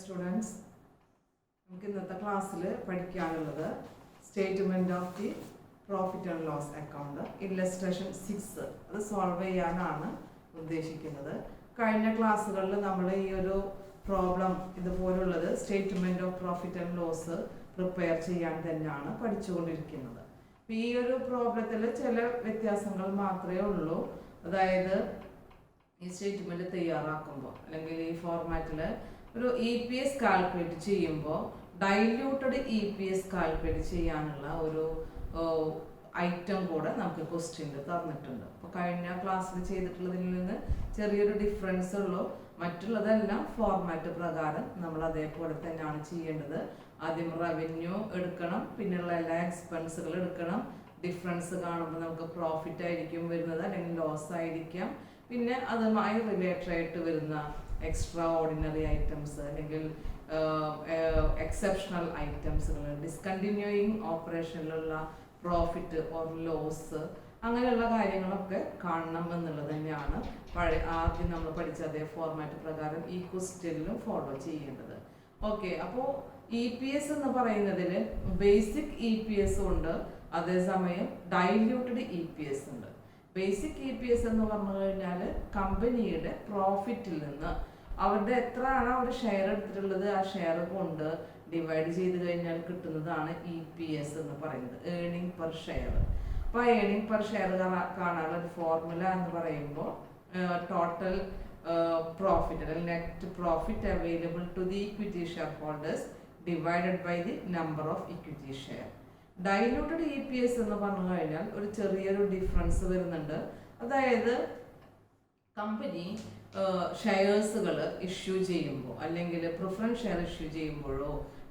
Students, നമുക്ക് ഇന്നത്തെ ക്ലാസ്സിൽ പഠിക്കാനുള്ളത് statement of the profit and loss account illustration 6 അത് സോൾവ് ചെയ്യാനാണ് ഉദ്ദേശിക്കുന്നത്. കഴിഞ്ഞ ക്ലാസ്സുകളിൽ നമ്മൾ ഈ ഒരു പ്രോബ്ലം ഇതുപോലുള്ളത് statement of profit and loss prepare ചെയ്യാൻ തന്നെയാണ് പഠിച്ചുകൊണ്ടിരിക്കുന്നത്. അപ്പോൾ ഈ ഒരു പ്രോബ്ലത്തിൽ ചില വ്യത്യാസങ്ങൾ മാത്രമേ ഉള്ളൂ. അതായത് ഈ സ്റ്റേറ്റ്മെൻറ്റ് തയ്യാറാക്കുമ്പോൾ അല്ലെങ്കിൽ ഈ ഫോർമാറ്റിൽ ഒരു EPS കാൽക്കുലേറ്റ് ചെയ്യുമ്പോൾ ഡൈല്യൂട്ടഡ് EPS കാൽക്കുലേറ്റ് ചെയ്യാനുള്ള ഒരു ഐറ്റം കൂടെ നമുക്ക് ക്വസ്റ്റ്യനിൽ തന്നിട്ടുണ്ട്. അപ്പോൾ കഴിഞ്ഞ ക്ലാസ്സിൽ ചെയ്തിട്ടുള്ളതിൽ നിന്ന് ചെറിയൊരു ഡിഫറൻസ് ഉള്ളൂ. മറ്റുള്ളതെല്ലാം ഫോർമാറ്റ് പ്രകാരം നമ്മൾ അതേപോലെ തന്നെയാണ് ചെയ്യേണ്ടത്. ആദ്യം റവന്യൂ എടുക്കണം, പിന്നെയുള്ള എല്ലാ എക്സ്പെൻസുകൾ എടുക്കണം. ഡിഫറൻസ് കാണുമ്പോൾ നമുക്ക് പ്രോഫിറ്റ് ആയിരിക്കും വരുന്നത്, അല്ലെങ്കിൽ ലോസ് ആയിരിക്കാം. പിന്നെ അതുമായി റിലേറ്റഡ് ആയിട്ട് വരുന്ന എക്സ്ട്രാ ഓർഡിനറി ഐറ്റംസ് അല്ലെങ്കിൽ എക്സെപ്ഷണൽ ഐറ്റംസുകൾ, ഡിസ്കണ്ടിന്യൂയിങ് ഓപ്പറേഷനിലുള്ള പ്രോഫിറ്റ് ഓർ ലോസ്, അങ്ങനെയുള്ള കാര്യങ്ങളൊക്കെ കാണണം എന്നുള്ളത് തന്നെയാണ് ആദ്യം നമ്മൾ പഠിച്ച അതേ ഫോർമാറ്റ് പ്രകാരം ഈ ക്വസ്റ്റ്യനിലും ഫോളോ ചെയ്യേണ്ടത്. ഓക്കെ, അപ്പോൾ EPS എന്ന് പറയുന്നതിൽ ബേസിക് EPS ഉണ്ട്, അതേസമയം ഡൈല്യൂട്ടഡ് EPS ഉണ്ട്. ബേസിക് EPS എന്ന് പറഞ്ഞു കഴിഞ്ഞാൽ കമ്പനിയുടെ പ്രോഫിറ്റിൽ നിന്ന് അവരുടെ എത്രയാണ് അവർ ഷെയർ എടുത്തിട്ടുള്ളത് ആ ഷെയർ കൊണ്ട് ഡിവൈഡ് ചെയ്ത് കഴിഞ്ഞാൽ കിട്ടുന്നതാണ് EPS എന്ന് പറയുന്നത്, ഏർണിംഗ് പെർ ഷെയർ. അപ്പോൾ ഏർണിംഗ് പെർ ഷെയർ കാണാനുള്ള ഒരു ഫോർമുല എന്ന് പറയുമ്പോൾ ടോട്ടൽ പ്രോഫിറ്റ് അല്ലെങ്കിൽ net profit available to the equity share holders divided by the number of equity share. Diluted EPS എന്ന് പറഞ്ഞു കഴിഞ്ഞാൽ ഒരു ചെറിയൊരു ഡിഫറൻസ് വരുന്നുണ്ട്. അതായത് കമ്പനി ഷെയർസുകൾ ഇഷ്യൂ ചെയ്യുമ്പോൾ അല്ലെങ്കിൽ പ്രിഫറൻസ് ഷെയർ ഇഷ്യൂ ചെയ്യുമ്പോഴോ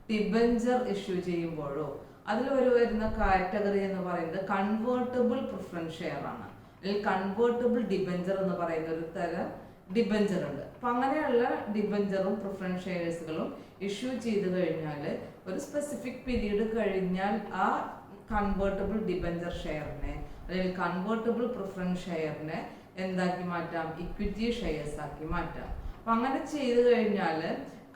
ഡിബഞ്ചർ ഇഷ്യൂ ചെയ്യുമ്പോഴോ അതിൽ വരുന്ന കാറ്റഗറി എന്ന് പറയുന്നത് കൺവേർട്ടബിൾ പ്രിഫറൻസ് ഷെയർ ആണ്, അല്ലെങ്കിൽ കൺവേർട്ടബിൾ ഡിബഞ്ചർ എന്ന് പറയുന്ന ഒരു തരം ഡിബഞ്ചർ ഉണ്ട്. അപ്പം അങ്ങനെയുള്ള ഡിബഞ്ചറും പ്രിഫറൻസ് ഷെയർസുകളും ഇഷ്യൂ ചെയ്ത് കഴിഞ്ഞാൽ ഒരു സ്പെസിഫിക് പീരീഡ് കഴിഞ്ഞാൽ ആ കൺവേർട്ടബിൾ ഡിബഞ്ചർ ഷെയറിനെ അല്ലെങ്കിൽ കൺവേർട്ടബിൾ പ്രിഫറൻസ് ഷെയറിനെ എന്താക്കി മാറ്റാം, ഇക്വിറ്റി ഷെയർസ് ആക്കി മാറ്റാം. അപ്പം അങ്ങനെ ചെയ്ത് കഴിഞ്ഞാൽ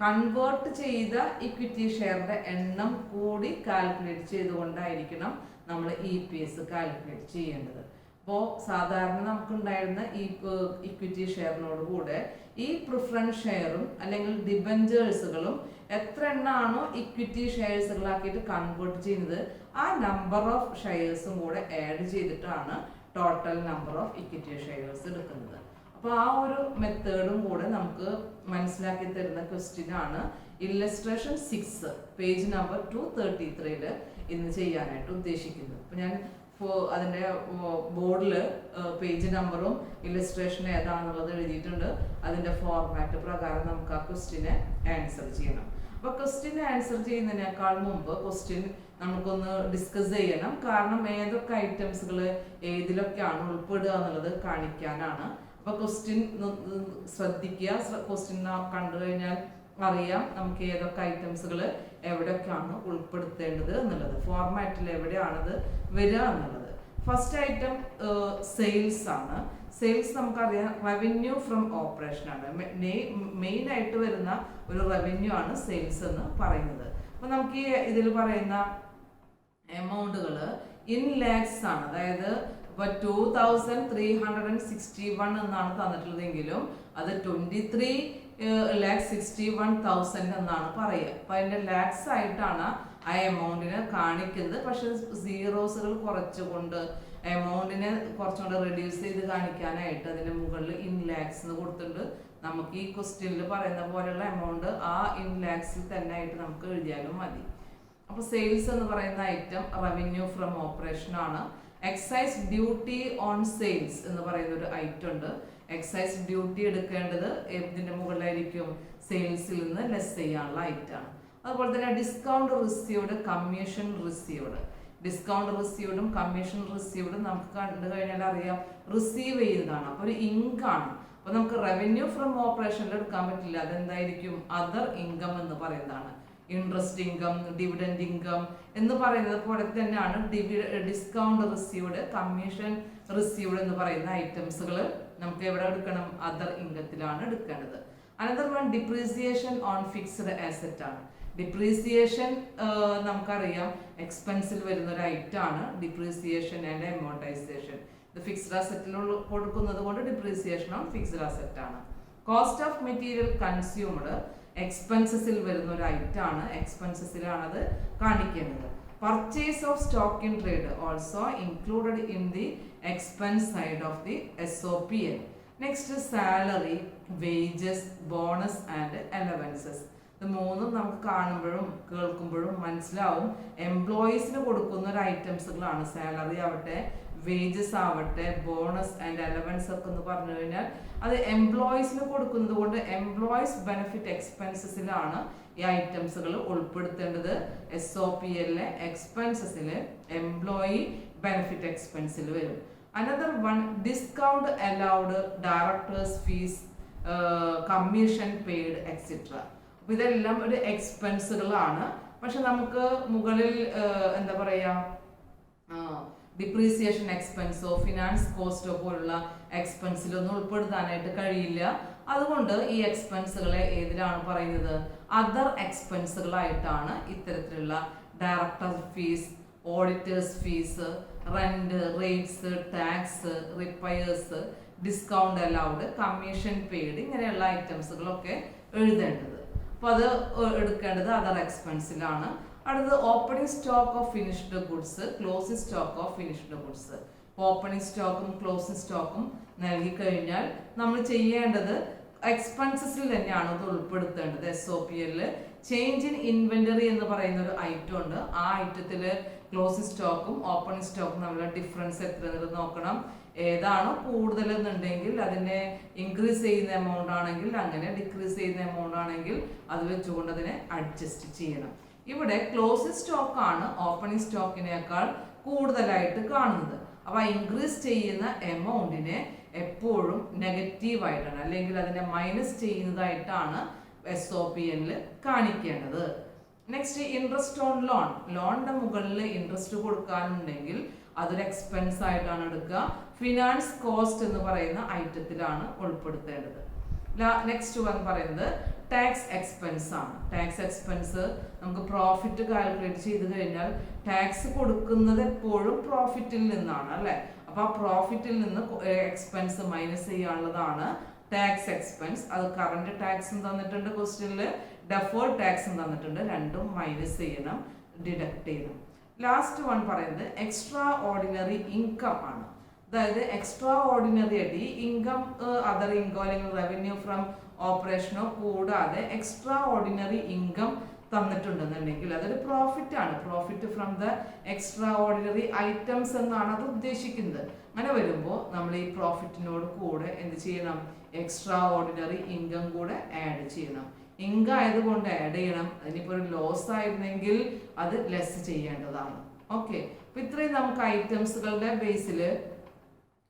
കൺവേർട്ട് ചെയ്ത ഇക്വിറ്റി ഷെയറിന്റെ എണ്ണം കൂടി കാൽക്കുലേറ്റ് ചെയ്തുകൊണ്ടായിരിക്കണം നമ്മൾ EPS കാൽക്കുലേറ്റ് ചെയ്യേണ്ടത്. അപ്പോൾ സാധാരണ നമുക്കുണ്ടായിരുന്ന ഈ ഇക്വിറ്റി ഷെയറിനോട് കൂടെ ഈ പ്രിഫറൻസ് ഷെയറും അല്ലെങ്കിൽ ഡിബഞ്ചേഴ്സുകളും എത്ര എണ്ണാണോ ഇക്വിറ്റി ഷെയർസുകളാക്കിയിട്ട് കൺവേർട്ട് ചെയ്യുന്നത് ആ നമ്പർ ഓഫ് ഷെയർസും കൂടെ ആഡ് ചെയ്തിട്ടാണ് total number of equity shares എടുക്കുന്നത്. അപ്പോൾ ആ ഒരു മെത്തേഡും കൂടെ നമുക്ക് മനസ്സിലാക്കി തരുന്ന ക്വസ്റ്റ്യൻ ആണ് ഇല്ലസ്ട്രേഷൻ 6 പേജ് നമ്പർ 233 ഇന്ന് ചെയ്യാനായിട്ട് ഉദ്ദേശിക്കുന്നത്. അപ്പോൾ ഞാൻ അതിൻ്റെ ബോർഡിൽ പേജ് നമ്പറും ഇല്ലസ്ട്രേഷൻ ഏതാണെന്നുള്ളത് എഴുതിയിട്ടുണ്ട്. അതിൻ്റെ ഫോർമാറ്റ് പ്രകാരം നമുക്ക് ആ ക്വസ്റ്റ്യനെ ആൻസർ ചെയ്യണം. അപ്പോൾ ക്വസ്റ്റ്യൻ ആൻസർ ചെയ്യുന്നതിനേക്കാൾ മുമ്പ് ക്വസ്റ്റ്യൻ നമുക്കൊന്ന് ഡിസ്കസ് ചെയ്യണം. കാരണം ഏതൊക്കെ ഐറ്റംസുകൾ ഏതിലൊക്കെയാണ് ഉൾപ്പെടുക എന്നുള്ളത് കാണിക്കാനാണ്. അപ്പോൾ ക്വസ്റ്റ്യൻ ശ്രദ്ധിക്കുക. ക്വസ്റ്റ്യൻ കണ്ടു കഴിഞ്ഞാൽ അറിയാം നമുക്ക് ഏതൊക്കെ ഐറ്റംസുകൾ എവിടെയൊക്കെയാണ് ഉൾപ്പെടുത്തേണ്ടത് എന്നുള്ളത്, ഫോർമാറ്റിൽ എവിടെയാണത് വരിക എന്നുള്ളത്. ഫസ്റ്റ് ഐറ്റം സെയിൽസ് ആണ്. സെയിൽസ് നമുക്കറിയാം റവന്യൂ ഫ്രം ഓപ്പറേഷൻ ആണ്. മെയിൻ ആയിട്ട് വരുന്ന ഒരു റവന്യൂ ആണ് സെയിൽസ് എന്ന് പറയുന്നത്. അപ്പോൾ നമുക്ക് ഈ ഇതിൽ പറയുന്ന എമൗണ്ടുകൾ ഇൻ ലാക്സ് ആണ്. അതായത് ഇപ്പോൾ 2361 എന്നാണ് തന്നിട്ടുള്ളതെങ്കിലും അത് 23,61,000 എന്നാണ് പറയുക. അപ്പോൾ അതിൻ്റെ ലാക്സ് ആയിട്ടാണ് ആ എമൗണ്ടിനെ കാണിക്കുന്നത്. പക്ഷെ സീറോസുകൾ കുറച്ചുകൊണ്ട് എമൗണ്ടിനെ കുറച്ചുകൂടെ റെഡ്യൂസ് ചെയ്ത് കാണിക്കാനായിട്ട് അതിൻ്റെ മുകളിൽ ഇൻ ലാക്സ് എന്ന് കൊടുത്തിട്ടുണ്ട്. നമുക്ക് ഈ ക്വസ്റ്റ്യനിൽ പറയുന്ന പോലെയുള്ള എമൗണ്ട് ആ ഇൻ ലാക്സിൽ തന്നെ ആയിട്ട് നമുക്ക് എഴുതിയാലും മതി. അപ്പോൾ സെയിൽസ് എന്ന് പറയുന്ന ഐറ്റം റവന്യൂ ഫ്രം ഓപ്പറേഷൻ ആണ്. എക്സൈസ് ഡ്യൂട്ടി ഓൺ സെയിൽസ് എന്ന് പറയുന്ന ഒരു ഐറ്റം ഉണ്ട്. എക്സൈസ് ഡ്യൂട്ടി എടുക്കേണ്ടത് ഇതിൻ്റെ മുകളിലായിരിക്കും, സെയിൽസിൽ നിന്ന് ലെസ് ചെയ്യാനുള്ള ഐറ്റമാണ്. അതുപോലെ തന്നെ discount received, commission received. Discount റിസീവ്ഡും കമ്മീഷൻ റിസീവ്ഡും നമുക്ക് കണ്ടു കഴിഞ്ഞാൽ അറിയാം റിസീവ് ചെയ്യുന്നതാണ്. അപ്പോൾ ഒരു ഇൻകാണ്. അപ്പോൾ നമുക്ക് റവന്യൂ ഫ്രം ഓപ്പറേഷനിൽ എടുക്കാൻ പറ്റില്ല. അതെന്തായിരിക്കും, അതർ ഇൻകം എന്ന് പറയുന്നതാണ്. ഇൻട്രസ്റ്റ് ഇൻകം, ഡിവിഡൻഡ് ഇൻകം എന്ന് പറയുന്നത് പോലെ തന്നെയാണ് ഡിസ്കൗണ്ട് റിസീവ്ഡ്, കമ്മീഷൻ റിസീവ്ഡ് എന്ന് പറയുന്ന ഐറ്റംസുകൾ നമുക്ക് എവിടെ എടുക്കണം, അതർ ഇൻകത്തിലാണ് എടുക്കേണ്ടത്. Another one depreciation on fixed asset ആണ്. ഡിപ്രീസിയേഷൻ നമുക്കറിയാം എക്സ്പെൻസിൽ വരുന്ന ഒരു ഐറ്റം ആണ് ഡിപ്രീസിയേഷൻ ആൻഡ് എമോർട്ടൈസേഷൻ. ഇത് ഫിക്സ്ഡ് അസറ്റിൽ കൊടുക്കുന്നത് കൊണ്ട് ഡിപ്രീസിയേഷൻ ഓൺ ഫിക്സ്ഡ് അസറ്റ് ആണ്. കോസ്റ്റ് ഓഫ് മെറ്റീരിയൽ കൺസ്യൂംഡ് എക്സ്പെൻസസിൽ വരുന്ന ഒരു ഐറ്റം ആണ്, എക്സ്പെൻസസിലാണ് അത് കാണിക്കേണ്ടത്. Purchase of stock in trade also included in the expense side of the SOPL. Next salary, wages, bonus and allowances. ഇത് മൂന്നും നമുക്ക് കാണുമ്പോഴും കേൾക്കുമ്പോഴും മനസ്സിലാവും എംപ്ലോയീസിന് കൊടുക്കുന്ന ഒരു ഐറ്റംസുകളാണ്. സാലറി ആവട്ടെ, വേജസ് ആവട്ടെ, ബോണസ് ആൻഡ് അലവൻസ് ഒക്കെ എന്ന് പറഞ്ഞു കഴിഞ്ഞാൽ അത് എംപ്ലോയീസിന് കൊടുക്കുന്നത് കൊണ്ട് എംപ്ലോയീസ് ബെനിഫിറ്റ് എക്സ്പെൻസസിലാണ് ഈ ഐറ്റംസുകൾ ഉൾപ്പെടുത്തേണ്ടത്. SOPL എക്സ്പെൻസസിൽ എംപ്ലോയി ബെനിഫിറ്റ് എക്സ്പെൻസിൽ വരും. Another one discount allowed, directors fees, commission paid etcetera. അപ്പോൾ ഇതെല്ലാം ഒരു എക്സ്പെൻസുകളാണ്. പക്ഷെ നമുക്ക് മുകളിൽ എന്താ പറയുക, ഡിപ്രീസിയേഷൻ എക്സ്പെൻസോ ഫിനാൻസ് കോസ്റ്റോ പോലുള്ള എക്സ്പെൻസിലൊന്നും ഉൾപ്പെടുത്താനായിട്ട് കഴിയില്ല. അതുകൊണ്ട് ഈ എക്സ്പെൻസുകളെ ഏതിലാണ് പറയുന്നത്? അതർ എക്സ്പെൻസുകളായിട്ടാണ് ഇത്തരത്തിലുള്ള director fees, auditors fees, rent, rates, tax, repairs, discount allowed, commission paid, ഇങ്ങനെയുള്ള ഐറ്റംസുകളൊക്കെ എഴുതേണ്ടത്. അപ്പോൾ അത് എടുക്കേണ്ടത് അതർ എക്സ്പെൻസിലാണ്. അടുത്തത് opening stock of finished goods, closing stock of finished goods. Opening സ്റ്റോക്കും ക്ലോസിംഗ് സ്റ്റോക്കും നൽകി കഴിഞ്ഞാൽ നമ്മൾ ചെയ്യേണ്ടത് എക്സ്പെൻസസിൽ തന്നെയാണ് ഇത് ഉൾപ്പെടുത്തേണ്ടത്. SOPL ചേഞ്ച് ഇൻ ഇൻവെന്ററി എന്ന് പറയുന്ന ഒരു ഐറ്റം ഉണ്ട്. ആ ഐറ്റത്തിൽ ക്ലോസിംഗ് സ്റ്റോക്കും ഓപ്പണിംഗ് സ്റ്റോക്കും തമ്മിലുള്ള ഡിഫറൻസ് എത്രയെന്ന് നോക്കണം. ഏതാണോ കൂടുതൽ എന്നുണ്ടെങ്കിൽ അതിനെ ഇൻക്രീസ് ചെയ്യുന്ന എമൗണ്ട് ആണെങ്കിൽ അങ്ങനെ, ഡിക്രീസ് ചെയ്യുന്ന എമൗണ്ട് ആണെങ്കിൽ അത് വെച്ചുകൊണ്ട് അതിനെ അഡ്ജസ്റ്റ് ചെയ്യണം. ഇവിടെ ക്ലോസിംഗ് സ്റ്റോക്ക് ആണ് ഓപ്പണിംഗ് സ്റ്റോക്കിനേക്കാൾ കൂടുതലായിട്ട് കാണുന്നത്. അപ്പൊ ഇൻക്രീസ് ചെയ്യുന്ന എമൗണ്ടിനെ എപ്പോഴും നെഗറ്റീവായിട്ടാണ് അല്ലെങ്കിൽ അതിനെ മൈനസ് ചെയ്യുന്നതായിട്ടാണ് SOPL കാണിക്കേണ്ടത്. Next interest on loan. ലോണിന്റെ മുകളിൽ ഇൻട്രസ്റ്റ് കൊടുക്കാനുണ്ടെങ്കിൽ അതൊരു എക്സ്പെൻസ് ആയിട്ടാണ് എടുക്കുക. ഫിനാൻസ് കോസ്റ്റ് എന്ന് പറയുന്ന ഐറ്റത്തിലാണ് ഉൾപ്പെടുത്തേണ്ടത്. നെക്സ്റ്റ് വൺ പറയുന്നത് ടാക്സ് എക്സ്പെൻസ് ആണ്. ടാക്സ് എക്സ്പെൻസ് നമുക്ക് പ്രോഫിറ്റ് കാൽക്കുലേറ്റ് ചെയ്ത് കഴിഞ്ഞാൽ ടാക്സ് കൊടുക്കുന്നത് എപ്പോഴും പ്രോഫിറ്റിൽ നിന്നാണ് അല്ലെ. അപ്പൊ ആ പ്രോഫിറ്റിൽ നിന്ന് എക്സ്പെൻസ് മൈനസ് ചെയ്യാനുള്ളതാണ് ടാക്സ് എക്സ്പെൻസ്. അത് കറന്റ് ടാക്സും തന്നിട്ടുണ്ട് ക്വസ്റ്റ്യനിൽ, ഡെഫേർഡ് ടാക്സും തന്നിട്ടുണ്ട്. രണ്ടും മൈനസ് ചെയ്യണം, ഡിഡക്ട് ചെയ്യണം. ലാസ്റ്റ് വൺ പറയുന്നത് എക്സ്ട്രാ ഓർഡിനറി ഇൻകം ആണ്. അതായത് എക്സ്ട്രാ ഓർഡിനറി ആയിട്ട് ഈ ഇൻകം, അതർ ഇൻകം അല്ലെങ്കിൽ റവന്യൂ ഫ്രം ഓപ്പറേഷനോ കൂടാതെ എക്സ്ട്രാ ഓർഡിനറി ഇൻകം തന്നിട്ടുണ്ടെന്നുണ്ടെങ്കിൽ അതൊരു പ്രോഫിറ്റ് ആണ്. Profit from the extra ordinary items എന്നാണ് അത് ഉദ്ദേശിക്കുന്നത്. അങ്ങനെ വരുമ്പോൾ നമ്മൾ ഈ പ്രോഫിറ്റിനോട് കൂടെ എന്ത് ചെയ്യണം? എക്സ്ട്രാ ഓർഡിനറി ഇൻകം കൂടെ ആഡ് ചെയ്യണം. ഇൻകം ആയതുകൊണ്ട് ആഡ് ചെയ്യണം. അതിനിപ്പോൾ ഒരു ലോസ് ആയിരുന്നെങ്കിൽ അത് ലെസ് ചെയ്യേണ്ടതാണ്. ഓക്കെ, അപ്പൊ ഇത്രയും നമുക്ക് ഐറ്റംസുകളുടെ ബേസിൽ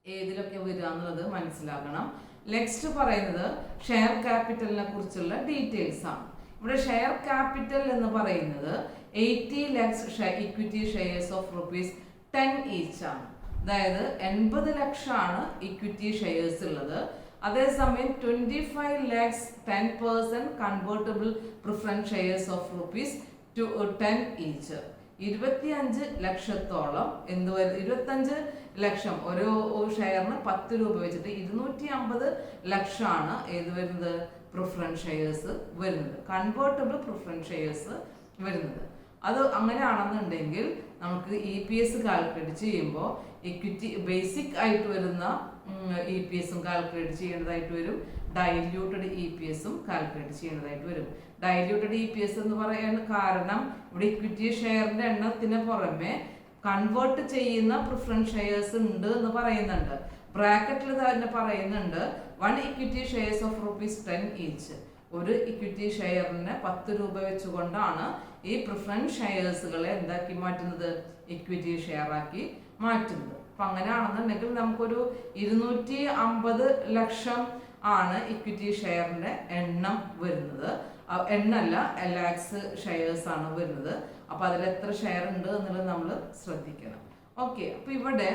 ഏതിലൊക്കെ വരിക എന്നുള്ളത് മനസ്സിലാക്കണം. നെക്സ്റ്റ് പറയുന്നത് ഷെയർ ക്യാപിറ്റലിനെ കുറിച്ചുള്ള ഡീറ്റെയിൽസ് ആണ്. ഇവിടെ ഷെയർ ക്യാപിറ്റൽ എന്ന് പറയുന്നത് 80 lakhs equity shares of ₹10 each ആണ്. അതായത് 80 ലക്ഷമാണ് ഇക്വിറ്റി ഷെയർസ് ഉള്ളത്. അതേസമയം 25 lakhs 10% convertible preference shares of ₹10 each. 25 ലക്ഷത്തോളം 25 ലക്ഷം ഒരു ഷെയറിന് 10 രൂപ വെച്ചിട്ട് 250 ലക്ഷമാണ് ഏത് വരുന്നത്? പ്രിഫറൻസ് ഷെയർസ് വരുന്നത്, കൺവേർട്ടബിൾ പ്രിഫറൻസ് ഷെയർസ് വരുന്നത്. അത് അങ്ങനെയാണെന്നുണ്ടെങ്കിൽ നമുക്ക് EPS കാൽക്കുലേറ്റ് ചെയ്യുമ്പോൾ ഇക്വിറ്റി ബേസിക് ആയിട്ട് വരുന്ന EPS കാൽക്കുലേറ്റ് ചെയ്യേണ്ടതായിട്ട് വരും, ഡൈല്യൂട്ടഡ് EPS കാൽക്കുലേറ്റ് ചെയ്യേണ്ടതായിട്ട് വരും. ഡൈല്യൂട്ടഡ് EPS എന്ന് പറയാൻ കാരണം ഇവിടെ ഇക്വിറ്റി ഷെയറിന്റെ എണ്ണത്തിന് പുറമെ കൺവേർട്ട് ചെയ്യുന്ന പ്രിഫറൻസ് ഷെയർസ് ഉണ്ട് എന്ന് പറയുന്നുണ്ട്. ബ്രാക്കറ്റിൽ തന്നെ പറയുന്നുണ്ട് 1 ഇക്വിറ്റി ഷെയർസ് ഓഫ് ₹10 ഈച്ച്. ഒരു ഇക്വിറ്റി ഷെയറിന് 10 രൂപ വെച്ചുകൊണ്ടാണ് ഈ പ്രിഫറൻസ് ഷെയർസുകളെ എന്താക്കി മാറ്റുന്നത്? ഇക്വിറ്റി ഷെയർ ആക്കി മാറ്റുന്നത്. അപ്പൊ അങ്ങനെയാണെന്നുണ്ടെങ്കിൽ നമുക്കൊരു 250 ലക്ഷം ആണ് ഇക്വിറ്റി ഷെയറിന്റെ എണ്ണം വരുന്നത്. എണ്ണല്ല, ലാക്സ് ഷെയർസ് ആണ് വരുന്നത്. അപ്പൊ അതിൽ എത്ര ഷെയർ ഉണ്ട് എന്നുള്ളത് നമ്മൾ ശ്രദ്ധിക്കണം. ഓക്കെ, അപ്പൊ ഇവിടെ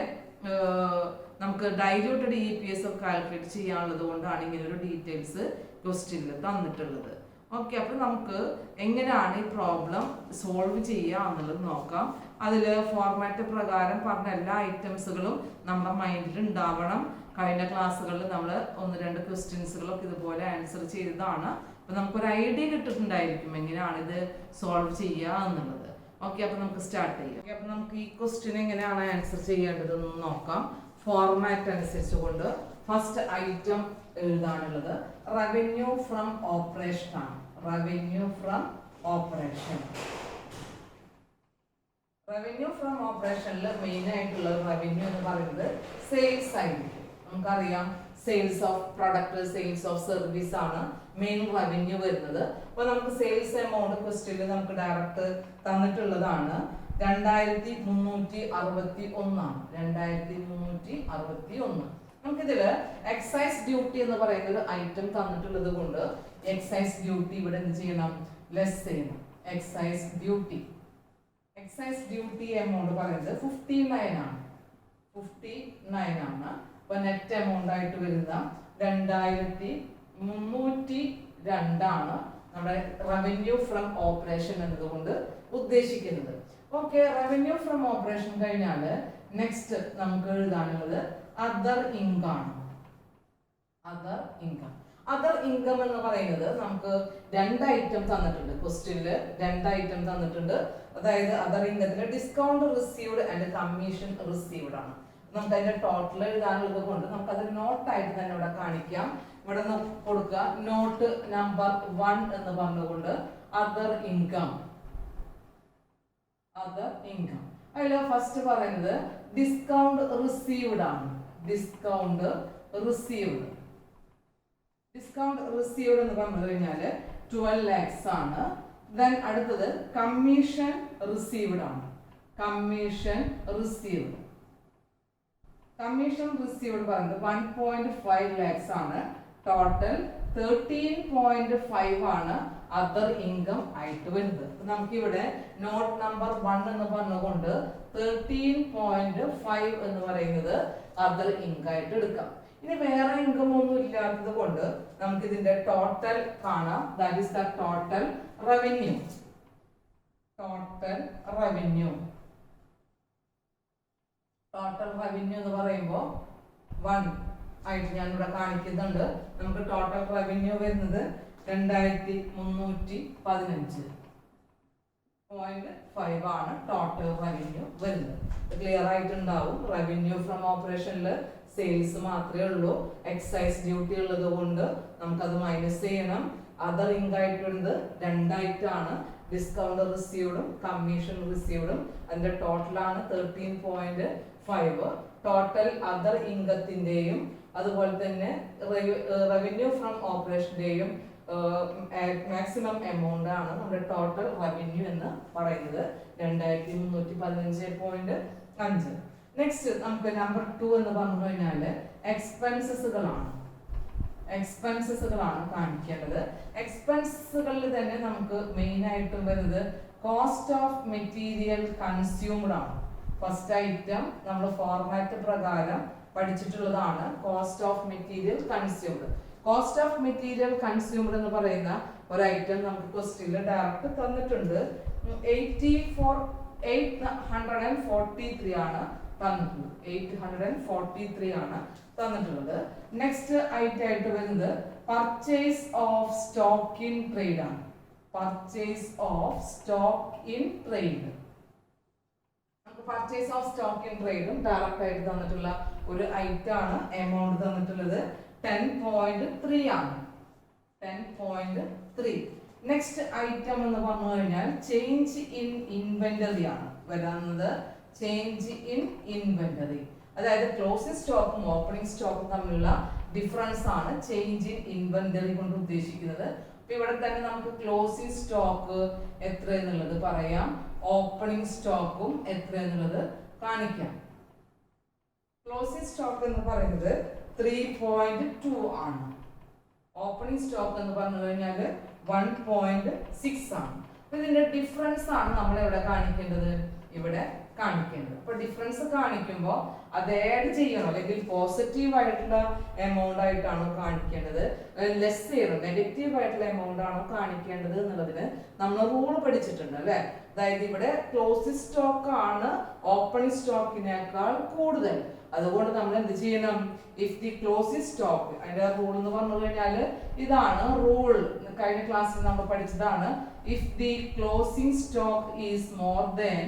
നമുക്ക് ഡൈല്യൂട്ടഡ് EPS കാൽക്കുലേറ്റ് ചെയ്യാനുള്ളത് കൊണ്ടാണ് ഇങ്ങനെ ഒരു ഡീറ്റെയിൽസ് ക്വസ്റ്റ്യനിൽ തന്നിട്ടുള്ളത്. ഓക്കെ, അപ്പോൾ നമുക്ക് എങ്ങനെയാണ് ഈ പ്രോബ്ലം സോൾവ് ചെയ്യുക എന്നുള്ളത് നോക്കാം. അതിൽ ഫോർമാറ്റ് പ്രകാരം പറഞ്ഞ എല്ലാ ഐറ്റംസുകളും നമ്മുടെ മൈൻഡിൽ ഉണ്ടാവണം. കഴിഞ്ഞ ക്ലാസ്സുകളിൽ നമ്മൾ 1-2 ക്വസ്റ്റ്യൻസുകളൊക്കെ ഇതുപോലെ ആൻസർ ചെയ്തതാണ്. അപ്പോൾ നമുക്കൊരു ഐഡിയ കിട്ടിയിട്ടുണ്ടായിരിക്കും എങ്ങനെയാണ് ഇത് സോൾവ് ചെയ്യുക എന്നുള്ളത്. ഓക്കെ, അപ്പോൾ നമുക്ക് സ്റ്റാർട്ട് ചെയ്യാം. ഓക്കെ, അപ്പോൾ നമുക്ക് ഈ ക്വസ്റ്റ്യൻ എങ്ങനെയാണ് ആൻസർ ചെയ്യേണ്ടതെന്ന് നോക്കാം. ഫോർമാറ്റ് അനുസരിച്ചുകൊണ്ട് ഫസ്റ്റ് ഐറ്റം എഴുതാനുള്ളത് റവന്യൂ ഫ്രം ഓപ്പറേഷൻ ആണ്. Revenue from operation. Revenue from ഓപ്പറേഷനിൽ മെയിൻ ആയിട്ടുള്ള റവന്യൂ എന്ന് പറയുന്നത് സെയിൽസ് ആയിരിക്കും. നമുക്കറിയാം sales of product, sales of service ആണ് മെയിൻ റവന്യൂ വരുന്നത്. അപ്പോൾ നമുക്ക് സെയിൽസ് എമൗണ്ട് ക്വസ്റ്റ്യനിൽ നമുക്ക് ഡയറക്റ്റ് തന്നിട്ടുള്ളതാണ് 2361 ആണ്. 2361. നമുക്കിതില് എക്സൈസ് ഡ്യൂട്ടി എന്ന് പറയുന്ന ഒരു ഐറ്റം തന്നിട്ടുള്ളത് കൊണ്ട് എക്സൈസ് ഡ്യൂട്ടി ഇവിടെ എന്ത് ചെയ്യണം? ലെസ് ചെയ്യണം. എക്സൈസ് ഡ്യൂട്ടി എമൗണ്ട് പറയുന്നത് 59 ആണ്. 59 ആണ്. അപ്പൊ നെറ്റ് എമൗണ്ട് ആയിട്ട് വരുന്ന 2302 ആണ് നമ്മുടെ റവന്യൂ ഫ്രം ഓപ്പറേഷൻ എന്നതുകൊണ്ട് ഉദ്ദേശിക്കുന്നത്. ഓക്കെ, റവന്യൂ ഫ്രം ഓപ്പറേഷൻ കഴിഞ്ഞാൽ നെക്സ്റ്റ് നമുക്ക് എഴുതാനുള്ളത് അതർ ഇൻകം ആണ്. അതർ ഇൻകം എന്ന് പറയുന്നത് നമുക്ക് 2 ഐറ്റം തന്നിട്ടുണ്ട്. ക്വസ്റ്റ്യനിൽ 2 ഐറ്റം തന്നിട്ടുണ്ട്. അതായത് അതർ ഇൻകത്തിലെ discount received and commission received ആണ്. നമുക്ക് അതിന്റെ ടോട്ടൽ എഴുതാനുള്ളത് കൊണ്ട് നമുക്ക് അത് നോട്ടായിട്ട് തന്നെ ഇവിടെ കാണിക്കാം. ഇവിടെ കൊടുക്കുക നോട്ട് നമ്പർ 1 എന്ന് പറഞ്ഞുകൊണ്ട് അതർ ഇൻകം. അതിൽ ഫസ്റ്റ് പറയുന്നത് ഡിസ്കൗണ്ട് റിസീവ്ഡ് ആണ്. ഡിസ്കൗണ്ട് റിസീവ്ഡ് എന്ന് പറഞ്ഞു കഴിഞ്ഞാൽ 12 lakhs ആണ്. ദെൻ അടുത്തത് കമ്മീഷൻ റിസീവ്ഡ് ആണ്. കമ്മീഷൻ റിസീവ്ഡ് പറയുന്നത് 1.5 lakhs ആണ്. ടോട്ടൽ 13.5 ആണ് അതർ ഇൻകം ആയിട്ട് വരുന്നത്. നമുക്കിവിടെ നോട്ട് നമ്പർ 1 എന്ന് പറഞ്ഞുകൊണ്ട് 13.5 എന്ന് പറയുന്നത് അതർ ഇൻകം ആയിട്ട് എടുക്കാം. ഇനി വേറെ ഇൻകം ഒന്നും ഇല്ലാത്തത് കൊണ്ട് നമുക്ക് ഇതിന്റെ ടോട്ടൽ കാണാം. That is the total revenue. Total revenue എന്ന് പറയുമ്പോൾ 1 ആയിട്ട് ഞാൻ ഇവിടെ കാണിക്കുന്നുണ്ട്. നമുക്ക് ടോട്ടൽ റവന്യൂ വരുന്നത് 2315.5 ആണ് ടോട്ടൽ റവന്യൂ വരുന്നത്. ക്ലിയർ ആയിട്ടുണ്ടാവും. റവന്യൂ ഫ്രം ഓപ്പറേഷനിൽ സെയിൽസ് മാത്രമേ ഉള്ളൂ. എക്സൈസ് ഡ്യൂട്ടി ഉള്ളത് കൊണ്ട് നമുക്കത് മൈനസ് ചെയ്യണം. അതർ ഇൻകം ആയിട്ട് വരുന്നത് 2 ഐറ്റാണ്. ഡിസ്കൗണ്ട് റിസീവ്ഡും കമ്മീഷൻ റിസീവ്ഡും. അതിന്റെ ടോട്ടലാണ് 13.5. ടോട്ടൽ അതർ ഇൻകത്തിന്റെയും അതുപോലെ തന്നെ റവന്യൂ ഫ്രം ഓപ്പറേഷന്റെയും മാക്സിമം എമൗണ്ട് ആണ് നമ്മുടെ ടോട്ടൽ റവന്യൂ എന്ന് പറയുന്നത് 2315.5. നെക്സ്റ്റ് നമുക്ക് നമ്പർ 2 എന്ന് പറഞ്ഞു കഴിഞ്ഞാൽ എക്സ്പെൻസസുകളാണ് കാണിക്കേണ്ടത്. എക്സ്പെൻസുകളിൽ തന്നെ നമുക്ക് മെയിൻ ആയിട്ടും വരുന്നത് കോസ്റ്റ് ഓഫ് മെറ്റീരിയൽ കൺസ്യൂംഡ് ആണ്. ഫസ്റ്റ് ഐറ്റം നമ്മൾ ഫോർമാറ്റ് പ്രകാരം പഠിച്ചിട്ടുള്ളതാണ് cost of material consumed. Cost of material consumed എന്ന് പറയുന്ന ഒരു ഐറ്റം നമുക്ക് ക്വസ്റ്റ്യനിൽ ഡയറക്റ്റ് തന്നിട്ടുണ്ട്. 843 ആണ് തന്നിട്ടുള്ളത്. 843 ആണ് തന്നിട്ടുള്ളത്. നെക്സ്റ്റ് ഐറ്റം ആയിട്ട് വരുന്നത് purchase of stock in trade ആണ്. Purchase of stock in trade. Purchase of stock in ട്രേഡും ഡയറക്റ്റ് ആയിട്ട് തന്നിട്ടുള്ള ഒരു ഐറ്റം ആണ്. എമൗണ്ട് തന്നിട്ടുള്ളത് 10.3 ആണ്. 10.3. നെക്സ്റ്റ് ഐറ്റം എന്ന് പറഞ്ഞു കഴിഞ്ഞാൽ ചേഞ്ച് ഇൻ ഇൻവെന്ററി ആണ് വരുന്നത്. ചേഞ്ച് ഇൻ ഇൻവെന്ററി അതായത് ക്ലോസിംഗ് സ്റ്റോക്കും ഓപ്പണിംഗ് സ്റ്റോക്കും തമ്മിലുള്ള ഡിഫറൻസ് ആണ് ചേഞ്ച് ഇൻ ഇൻവെന്ററി കൊണ്ട് ഉദ്ദേശിക്കുന്നത്. അപ്പൊ ഇവിടെ തന്നെ നമുക്ക് ക്ലോസിംഗ് സ്റ്റോക്ക് എത്ര എന്നുള്ളത് പറയാം, ഓപ്പണിംഗ് സ്റ്റോക്കും എത്ര എന്നുള്ളത് കാണിക്കാം. ക്ലോസിംഗ് സ്റ്റോക്ക് എന്ന് പറയുന്നത് 3.2 ആണ്. ഓപ്പണിംഗ് സ്റ്റോക്ക് എന്ന് പറഞ്ഞു കഴിഞ്ഞാൽ 1.6 ആണ്. ഇതിന്റെ ഡിഫറൻസ് ആണ് നമ്മൾ ഇവിടെ കാണിക്കേണ്ടത്. ഇവിടെ കാണിക്കേണ്ടത്. അപ്പൊ ഡിഫറൻസ് കാണിക്കുമ്പോൾ അത് ആഡ് ചെയ്യണം, അല്ലെങ്കിൽ പോസിറ്റീവ് ആയിട്ടുള്ള എമൗണ്ട് ആയിട്ടാണോ കാണിക്കേണ്ടത്, ലെസ് ചെയ്യണം നെഗറ്റീവ് ആയിട്ടുള്ള എമൗണ്ട് ആണോ കാണിക്കേണ്ടത് എന്നുള്ളതിന് നമ്മൾ റൂൾ പഠിച്ചിട്ടുണ്ട് അല്ലെ. അതായത് ഇവിടെ ക്ലോസിംഗ് സ്റ്റോക്ക് ആണ് ഓപ്പണിംഗ് സ്റ്റോക്കിനേക്കാൾ കൂടുതൽ. അതുകൊണ്ട് നമ്മൾ എന്ത് ചെയ്യണം, ഇഫ് ദി ക്ലോസിംഗ് സ്റ്റോക്ക്, അതിന്റെ റൂൾ എന്ന് പറഞ്ഞു കഴിഞ്ഞാൽ ഇതാണ് റൂൾ, കഴിഞ്ഞ ക്ലാസ്സിൽ നമ്മൾ പഠിച്ചതാണ്. If the closing stock is more than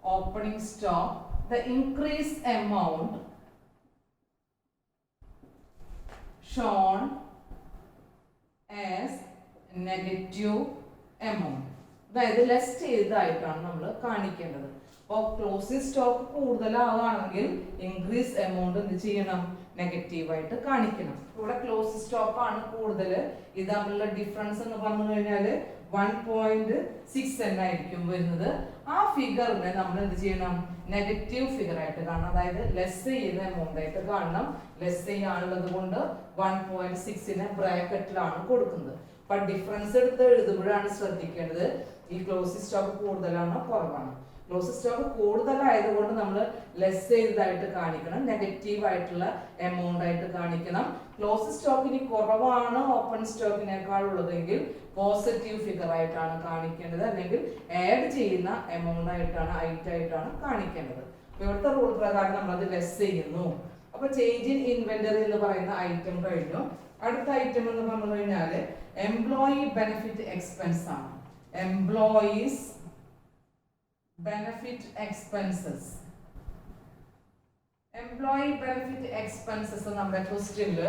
opening stock, the increased amount shown as negative amount. അതായത് ലെസ് ചെയ്തതായിട്ടാണ് നമ്മൾ കാണിക്കേണ്ടത്. അപ്പോൾ ക്ലോസിംഗ് സ്റ്റോക്ക് കൂടുതലാവുകയാണെങ്കിൽ ഇൻക്രീസ് എമൗണ്ട് എന്ത് ചെയ്യണം, നെഗറ്റീവായിട്ട് കാണിക്കണം. ഇവിടെ ക്ലോസിംഗ് സ്റ്റോക്ക് ആണ് കൂടുതൽ, ഇത് തമ്മിലുള്ള ഡിഫറൻസ് എന്ന് പറഞ്ഞു കഴിഞ്ഞാൽ 1.6 എന്നായിരിക്കും വരുന്നത്. ആ ഫിഗറിനെ നമ്മൾ എന്ത് ചെയ്യണം, നെഗറ്റീവ് ഫിഗർ ആയിട്ട് കാണണം, അതായത് ലെസ് ചെയ്യുന്ന എമൗണ്ട് ആയിട്ട് കാണണം. ലെസ് ചെയ്യാനുള്ളത് കൊണ്ട് 1.6നെ ബ്രാക്കറ്റിലാണ് കൊടുക്കുന്നത്. അപ്പൊ ഡിഫറൻസ് എടുത്ത് എഴുതുമ്പോഴാണ് ശ്രദ്ധിക്കേണ്ടത് ഈ ക്ലോസിംഗ് സ്റ്റോക്ക് കൂടുതലാണോ കുറവാണോ. ക്ലോസിംഗ് സ്റ്റോക്ക് കൂടുതലായതുകൊണ്ട് നമ്മൾ ലെസ് ചെയ്തതായിട്ട് കാണിക്കണം, നെഗറ്റീവ് ആയിട്ടുള്ള എമൗണ്ട് ആയിട്ട് കാണിക്കണം. ക്ലോസിംഗ് സ്റ്റോക്കിന് കുറവാണ് ഓപ്പൺ സ്റ്റോക്കിനേക്കാൾ ഉള്ളതെങ്കിൽ പോസിറ്റീവ് ഫിഗർ ആയിട്ടാണ് കാണിക്കേണ്ടത്, അല്ലെങ്കിൽ ആഡ് ചെയ്യുന്ന എമൗണ്ട് ആയിട്ടാണ്, ഐറ്റം ആയിട്ടാണ് കാണിക്കേണ്ടത്. ഇവിടുത്തെ റൂൾ പ്രകാരം നമ്മൾ അത് ലെസ് ചെയ്യുന്നു. അപ്പൊ ചേഞ്ച് ഇൻ ഇൻവെന്ററി എന്ന് പറയുന്ന ഐറ്റം കഴിഞ്ഞു. അടുത്ത ഐറ്റം എന്ന് പറഞ്ഞു കഴിഞ്ഞാൽ എംപ്ലോയി ബെനിഫിറ്റ് എക്സ്പെൻസ് ആണ്. Employees benefit expenses. Employee benefit expenses നമ്മുടെ ക്വസ്റ്റ്യനിൽ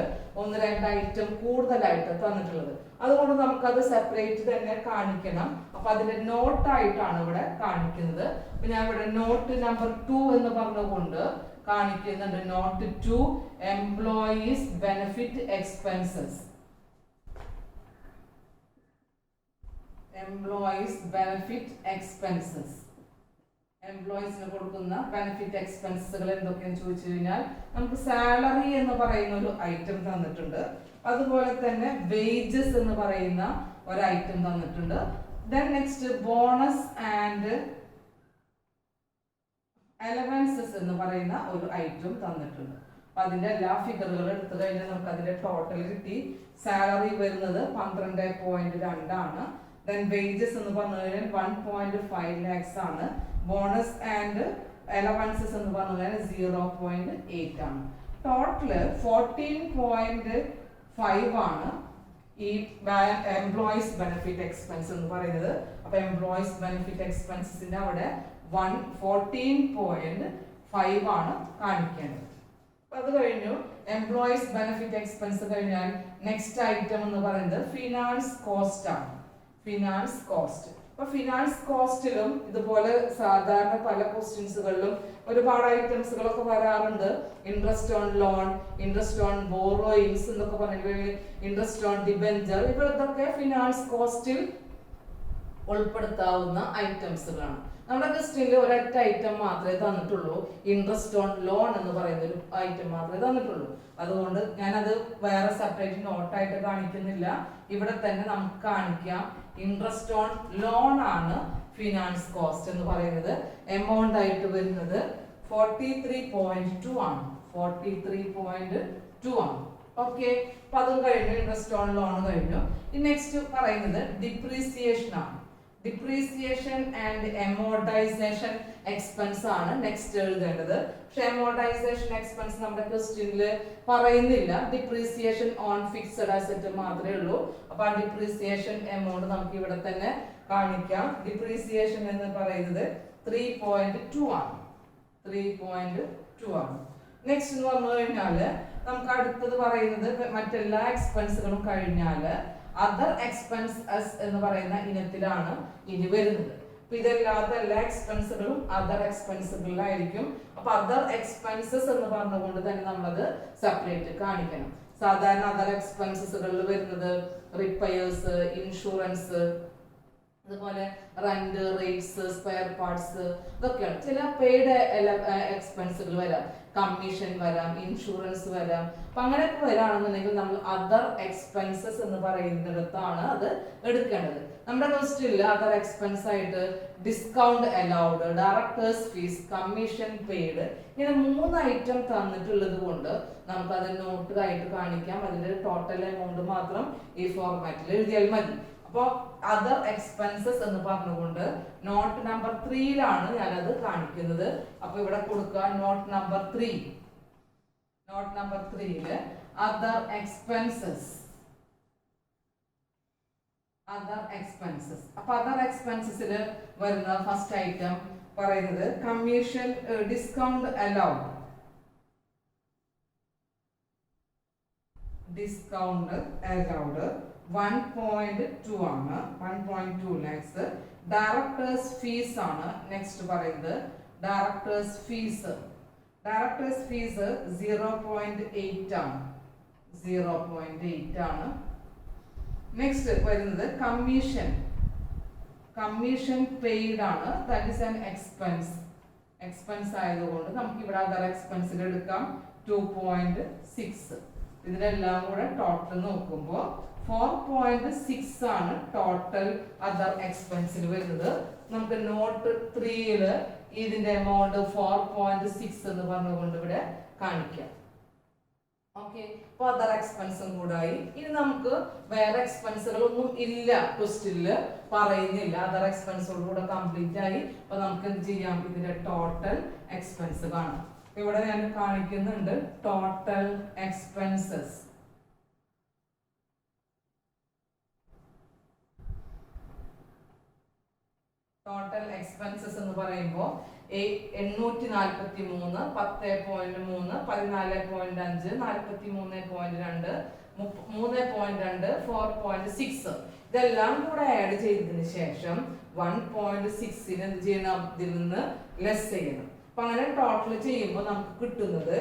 1-2 ഐറ്റം കൂടുതലായിട്ട് തന്നിട്ടുള്ളത്. അതുകൊണ്ട് നമുക്കത് സെപ്പറേറ്റ് തന്നെ കാണിക്കണം. അപ്പൊ അതിന്റെ നോട്ടായിട്ടാണ് ഇവിടെ കാണിക്കുന്നത്. അപ്പൊ ഞാൻ ഇവിടെ നോട്ട് നമ്പർ 2 എന്ന് പറഞ്ഞുകൊണ്ട് കാണിക്കുന്നുണ്ട്. Note 2 employees benefit expenses. Employees benefit expenses. എംപ്ലോയീസിന് കൊടുക്കുന്ന ബെനിഫിറ്റ് എക്സ്പെൻസുകൾ എന്തൊക്കെയെന്ന് ചോദിച്ചു കഴിഞ്ഞാൽ നമുക്ക് സാലറി എന്ന് പറയുന്ന ഒരു ഐറ്റം തന്നിട്ടുണ്ട്. അതുപോലെ തന്നെ വേജസ് എന്ന് പറയുന്ന ഒരു ഐറ്റം തന്നിട്ടുണ്ട്. Then next bonus and allowances എന്ന് പറയുന്ന ഒരു ഐറ്റം തന്നിട്ടുണ്ട്. അപ്പൊ അതിന്റെ എല്ലാ ഫിഗറുകളും എടുത്തു കഴിഞ്ഞാൽ നമുക്ക് അതിന്റെ ടോട്ടൽ കിട്ടി. സാലറി വരുന്നത് 12.2 ആണ്. ദെൻ വേജസ് എന്ന് പറഞ്ഞു കഴിഞ്ഞാൽ 1.5 lakhs ആണ്. ബോണസ് ആൻഡ് അലവൻസസ് എന്ന് പറഞ്ഞു കഴിഞ്ഞാൽ 0.8 ആണ്. ടോട്ടല് 14.5 ആണ് ഈ എംപ്ലോയീസ് ബെനിഫിറ്റ് എക്സ്പെൻസ് എന്ന് പറയുന്നത്. അപ്പൊ എംപ്ലോയീസ് ബെനിഫിറ്റ് എക്സ്പെൻസിന്റെ അവിടെ 14.5 ആണ് കാണിക്കേണ്ടത്. അത് കഴിഞ്ഞു. എംപ്ലോയീസ് ബെനിഫിറ്റ് എക്സ്പെൻസ് കഴിഞ്ഞാൽ നെക്സ്റ്റ് ഐറ്റം എന്ന് പറയുന്നത് ഫിനാൻസ് കോസ്റ്റ് ആണ്. Finance cost. അപ്പൊ ഫിനാൻസ് കോസ്റ്റിലും ഇതുപോലെ സാധാരണ പല ക്വസ്റ്റ്യൻസുകളിലും ഒരുപാട് ഐറ്റംസുകളൊക്കെ വരാറുണ്ട്. Interest on loan, interest on borrowings എന്നൊക്കെ പറഞ്ഞിട്ട് ഇൻട്രസ്റ്റ് ഓൺ ഡിബെഞ്ചർ, ഇവരൊക്കെ ഫിനാൻസ് കോസ്റ്റിൽ ഉൾപ്പെടുത്താവുന്ന ഐറ്റംസുകളാണ്. നമ്മുടെ ക്വസ്റ്റ്യനിൽ ഒരൊറ്റ ഐറ്റം മാത്രമേ തന്നിട്ടുള്ളൂ, ഇൻട്രസ്റ്റ് ഓൺ ലോൺ എന്ന് പറയുന്ന ഒരു ഐറ്റം മാത്രമേ തന്നിട്ടുള്ളൂ. അതുകൊണ്ട് ഞാനത് വേറെ സെപ്പറേറ്റ് നോട്ടായിട്ട് കാണിക്കുന്നില്ല, ഇവിടെ തന്നെ നമുക്ക് കാണിക്കാം. ഇൻട്രസ്റ്റ് ഓൺ ലോൺ ആണ് ഫിനാൻസ് കോസ്റ്റ് എന്ന് പറയുന്നത്. എമൗണ്ട് ആയിട്ട് വരുന്നത് 43.2 ആണ്. 43.2 ആണ്. ഓക്കെ, അപ്പൊ അതും കഴിഞ്ഞു. ഇൻട്രസ്റ്റ് ഓൺ ലോൺ കഴിഞ്ഞു. നെക്സ്റ്റ് പറയുന്നത് ഡിപ്രീസിയേഷൻ ആണ്. ഡിപ്രീസിയേഷൻ ആൻഡ് എമോർട്ടൈസേഷൻ എക്സ്പെൻസ് ആണ് നെക്സ്റ്റ് എഴുതേണ്ടത്. പക്ഷെ എമോർട്ടൈസേഷൻ എക്സ്പെൻസ് നമ്മുടെ ക്വസ്റ്റ്യനിൽ പറയുന്നില്ല. ഡിപ്രീസിയേഷൻ ഓൺ ഫിക്സഡ് അസറ്റ് മാത്രമേ ഉള്ളൂ. അപ്പൊ ആ ഡിപ്രീസിയേഷൻ എമൗണ്ട് നമുക്ക് ഇവിടെ തന്നെ കാണിക്കാം. ഡിപ്രീസിയേഷൻ എന്ന് പറയുന്നത് 3.2 ആണ്. 3.2 ആണ്. നെക്സ്റ്റ് എന്ന് പറഞ്ഞു കഴിഞ്ഞാല് നമുക്ക് അടുത്തത് പറയുന്നത് മറ്റെല്ലാ എക്സ്പെൻസുകളും കഴിഞ്ഞാല് അതർ എക്സ്പെൻസസ് എന്ന് പറയുന്ന ഇനത്തിലാണ് ഇനി വരുന്നത്. അപ്പൊ ഇതല്ലാത്ത എല്ലാ എക്സ്പെൻസുകളും അതർ എക്സ്പെൻസുകളിലായിരിക്കും. അപ്പൊ അതർ എക്സ്പെൻസസ് എന്ന് പറഞ്ഞുകൊണ്ട് തന്നെ നമ്മളത് സെപ്പറേറ്റ് കാണിക്കണം. സാധാരണ അതർ എക്സ്പെൻസസുകളിൽ വരുന്നത് റിപ്പയേഴ്സ്, ഇൻഷുറൻസ്, അതുപോലെ റെന്റ്, റേറ്റ്സ്, സ്പെയർ പാർട്സ്, ഇതൊക്കെയാണ്. ചില പെയ്ഡ് എക്സ്പെൻസുകൾ വരാം, കമ്മീഷൻ വരാം, ഇൻഷുറൻസ് വരാം. അപ്പൊ അങ്ങനെയൊക്കെ വരാണെന്നുണ്ടെങ്കിൽ നമ്മൾ അതർ എക്സ്പെൻസസ് എന്ന് പറയുന്നിടത്താണ് അത് എടുക്കേണ്ടത്. നമ്മുടെ ക്വസ്റ്റ്യനിൽ അതർ എക്സ്പെൻസ് ആയിട്ട് discount allowed, directors fees, commission paid, ഇങ്ങനെ 3 ഐറ്റം തന്നിട്ടുള്ളത് കൊണ്ട് നമുക്ക് അത് നോട്ട് ആയിട്ട് കാണിക്കാം. അതിന്റെ ടോട്ടൽ എമൗണ്ട് മാത്രം ഈ ഫോർമാറ്റിൽ എഴുതിയാൽ മതി. അപ്പോൾ അതർ എക്സ്പെൻസസ് എന്ന് പറഞ്ഞുകൊണ്ട് നോട്ട് നമ്പർ 3യിലാണ് ഞാനത് കാണിക്കുന്നത്. അപ്പൊ ഇവിടെ കൊടുക്കുക നോട്ട് നമ്പർ 3. നോട്ട് നമ്പർ 3യില് അതർ എക്സ്പെൻസസ്. Other expenses. അപ്പൊ അതർ എക്സ്പെൻസസിൽ വരുന്ന ഫസ്റ്റ് ഐറ്റം പറയുന്നത് commission, discount allowed. Discount allowed 1.2 ആണ്, 1.2 lakhs. ഡയറക്ടേഴ്സ് ഫീസ് ആണ് നെക്സ്റ്റ് പറയുന്നത്. ഡയറക്ടേഴ്സ് ഫീസ് 0.8 ആണ്, 0.8 ആണ്. നെക്സ്റ്റ് വരുന്നത് കമ്മീഷൻ. കമ്മീഷൻ പെയ്ഡ് ആണ്, that is an expense. Expense ആയതുകൊണ്ട് നമുക്ക് ഇവിടെ അതർ എക്സ്പെൻസിൽ എടുക്കാം 2.6. ഇതിനെല്ലാം കൂടെ ടോട്ടൽ നോക്കുമ്പോൾ 4.6 ആണ് ടോട്ടൽ അതർ എക്സ്പെൻസിൽ വരുന്നത്. നമുക്ക് നോട്ട് 3യില് ഇതിന്റെ എമൗണ്ട് 4.6 എന്ന് പറഞ്ഞുകൊണ്ട് ഇവിടെ കാണിക്കാം. ഓക്കെ, അപ്പൊ അതർ എക്സ്പെൻസും കൂടായി. ഇനി നമുക്ക് വേറെ എക്സ്പെൻസുകളൊന്നും ഇല്ല, ക്വസ്റ്റ്യനിൽ പറയുന്നില്ല. അതർ എക്സ്പെൻസോട് കൂടെ കംപ്ലീറ്റ് ആയി. അപ്പൊ നമുക്ക് എന്ത് ചെയ്യാം, ഇതിന്റെ ടോട്ടൽ എക്സ്പെൻസ് കാണാം. ഇവിടെ ഞാൻ കാണിക്കുന്നുണ്ട് ടോട്ടൽ എക്സ്പെൻസസ്. ടോട്ടൽ എക്സ്പെൻസസ് എന്ന് പറയുമ്പോൾ 843, 10.3, 14.5, 43.2, 3.2, 4.6 ഇതെല്ലാം കൂടെ ആഡ് ചെയ്തതിന് ശേഷം 1.6ന് എന്ത് ചെയ്യണം, ഇതിൽ നിന്ന് ലെസ് ചെയ്യണം. അപ്പൊ അങ്ങനെ ടോട്ടൽ ചെയ്യുമ്പോൾ നമുക്ക് കിട്ടുന്നത്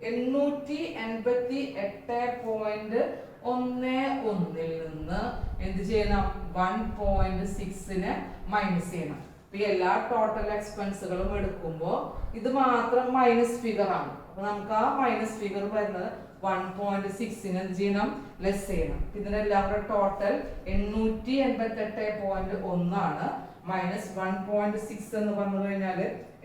888.11ൽ നിന്ന് എന്ത് ചെയ്യണം, 1.6നെ മൈനസ് ചെയ്യണം. അപ്പൊ എല്ലാ ടോട്ടൽ എക്സ്പെൻസുകളും എടുക്കുമ്പോൾ ഇത് മാത്രം മൈനസ് ഫിഗർ ആണ്. അപ്പൊ നമുക്ക് ആ മൈനസ് ഫിഗർ വരുന്നത് 1.6ന് എന്ത് ചെയ്യണം, ലെസ് ചെയ്യണം. ഇതിനെല്ലാം കൂടെ ടോട്ടൽ 888.1 ആണ്. മൈനസ് 1.6 എന്ന് പറഞ്ഞു കഴിഞ്ഞാൽ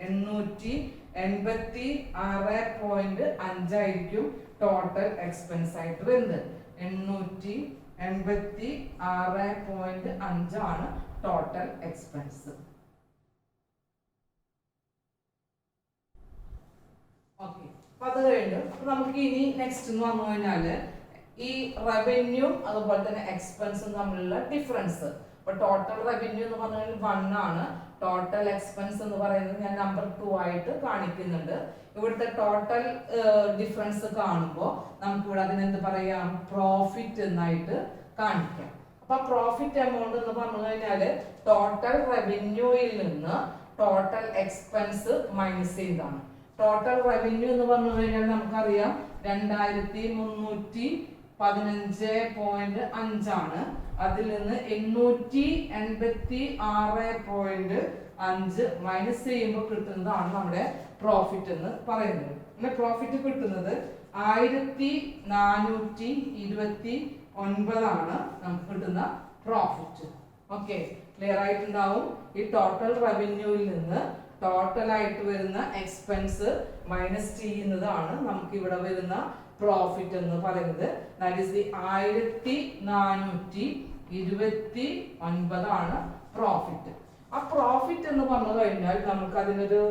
886.5 ആയിരിക്കും ടോട്ടൽ എക്സ്പെൻസ് ആയിട്ട് വരുന്നത്. 886.5 ആണ് ടോട്ടൽ എക്സ്പെൻസ്. ഓക്കെ, അപ്പൊ അത് കഴിഞ്ഞു. അപ്പൊ നമുക്ക് ഇനി നെക്സ്റ്റ് എന്ന് പറഞ്ഞു കഴിഞ്ഞാല് ഈ റവന്യൂ അതുപോലെ തന്നെ എക്സ്പെൻസും തമ്മിലുള്ള ഡിഫറൻസ്. അപ്പൊ ടോട്ടൽ റവന്യൂ എന്ന് പറഞ്ഞാൽ 1 ആണ്. ടോട്ടൽ എക്സ്പെൻസ് എന്ന് പറയുന്നത് ഞാൻ നമ്പർ 2 ആയിട്ട് കാണിക്കുന്നുണ്ട്. ഇവിടുത്തെ ടോട്ടൽ ഡിഫറൻസ് കാണുമ്പോൾ നമുക്ക് ഇവിടെ അതിനെന്ത് പറയാം, പ്രോഫിറ്റ് എന്നായിട്ട് കാണിക്കാം. അപ്പൊ പ്രോഫിറ്റ് എമൗണ്ട് എന്ന് പറഞ്ഞു കഴിഞ്ഞാല് ടോട്ടൽ റവന്യൂയിൽ നിന്ന് ടോട്ടൽ എക്സ്പെൻസ് മൈനസ് ചെയ്താണ്. ടോട്ടൽ റവന്യൂ എന്ന് പറഞ്ഞു കഴിഞ്ഞാൽ നമുക്കറിയാം 2315.5 ആണ്. അതിൽ നിന്ന് 886.5 മൈനസ് ചെയ്യുമ്പോൾ കിട്ടുന്നതാണ് നമ്മുടെ പ്രോഫിറ്റ് എന്ന് പറയുന്നത്. പിന്നെ പ്രോഫിറ്റ് കിട്ടുന്നത് 1429 ആണ് നമുക്ക് കിട്ടുന്ന പ്രോഫിറ്റ്. ഓക്കെ, ക്ലിയർ ആയിട്ടുണ്ടാവും. ഈ ടോട്ടൽ റവന്യൂവിൽ നിന്ന് ടോട്ടൽ ആയിട്ട് വരുന്ന എക്സ്പെൻസ് മൈനസ് ചെയ്യുന്നതാണ് നമുക്ക് ഇവിടെ വരുന്ന പ്രോഫിറ്റ് എന്ന് പറയുന്നത്. ദാറ്റ് ഈസ് ദി 1429 ആണ് പ്രോഫിറ്റ്. ആ പ്രോഫിറ്റ് എന്ന് പറഞ്ഞു കഴിഞ്ഞാൽ നമുക്ക് അതിനൊരു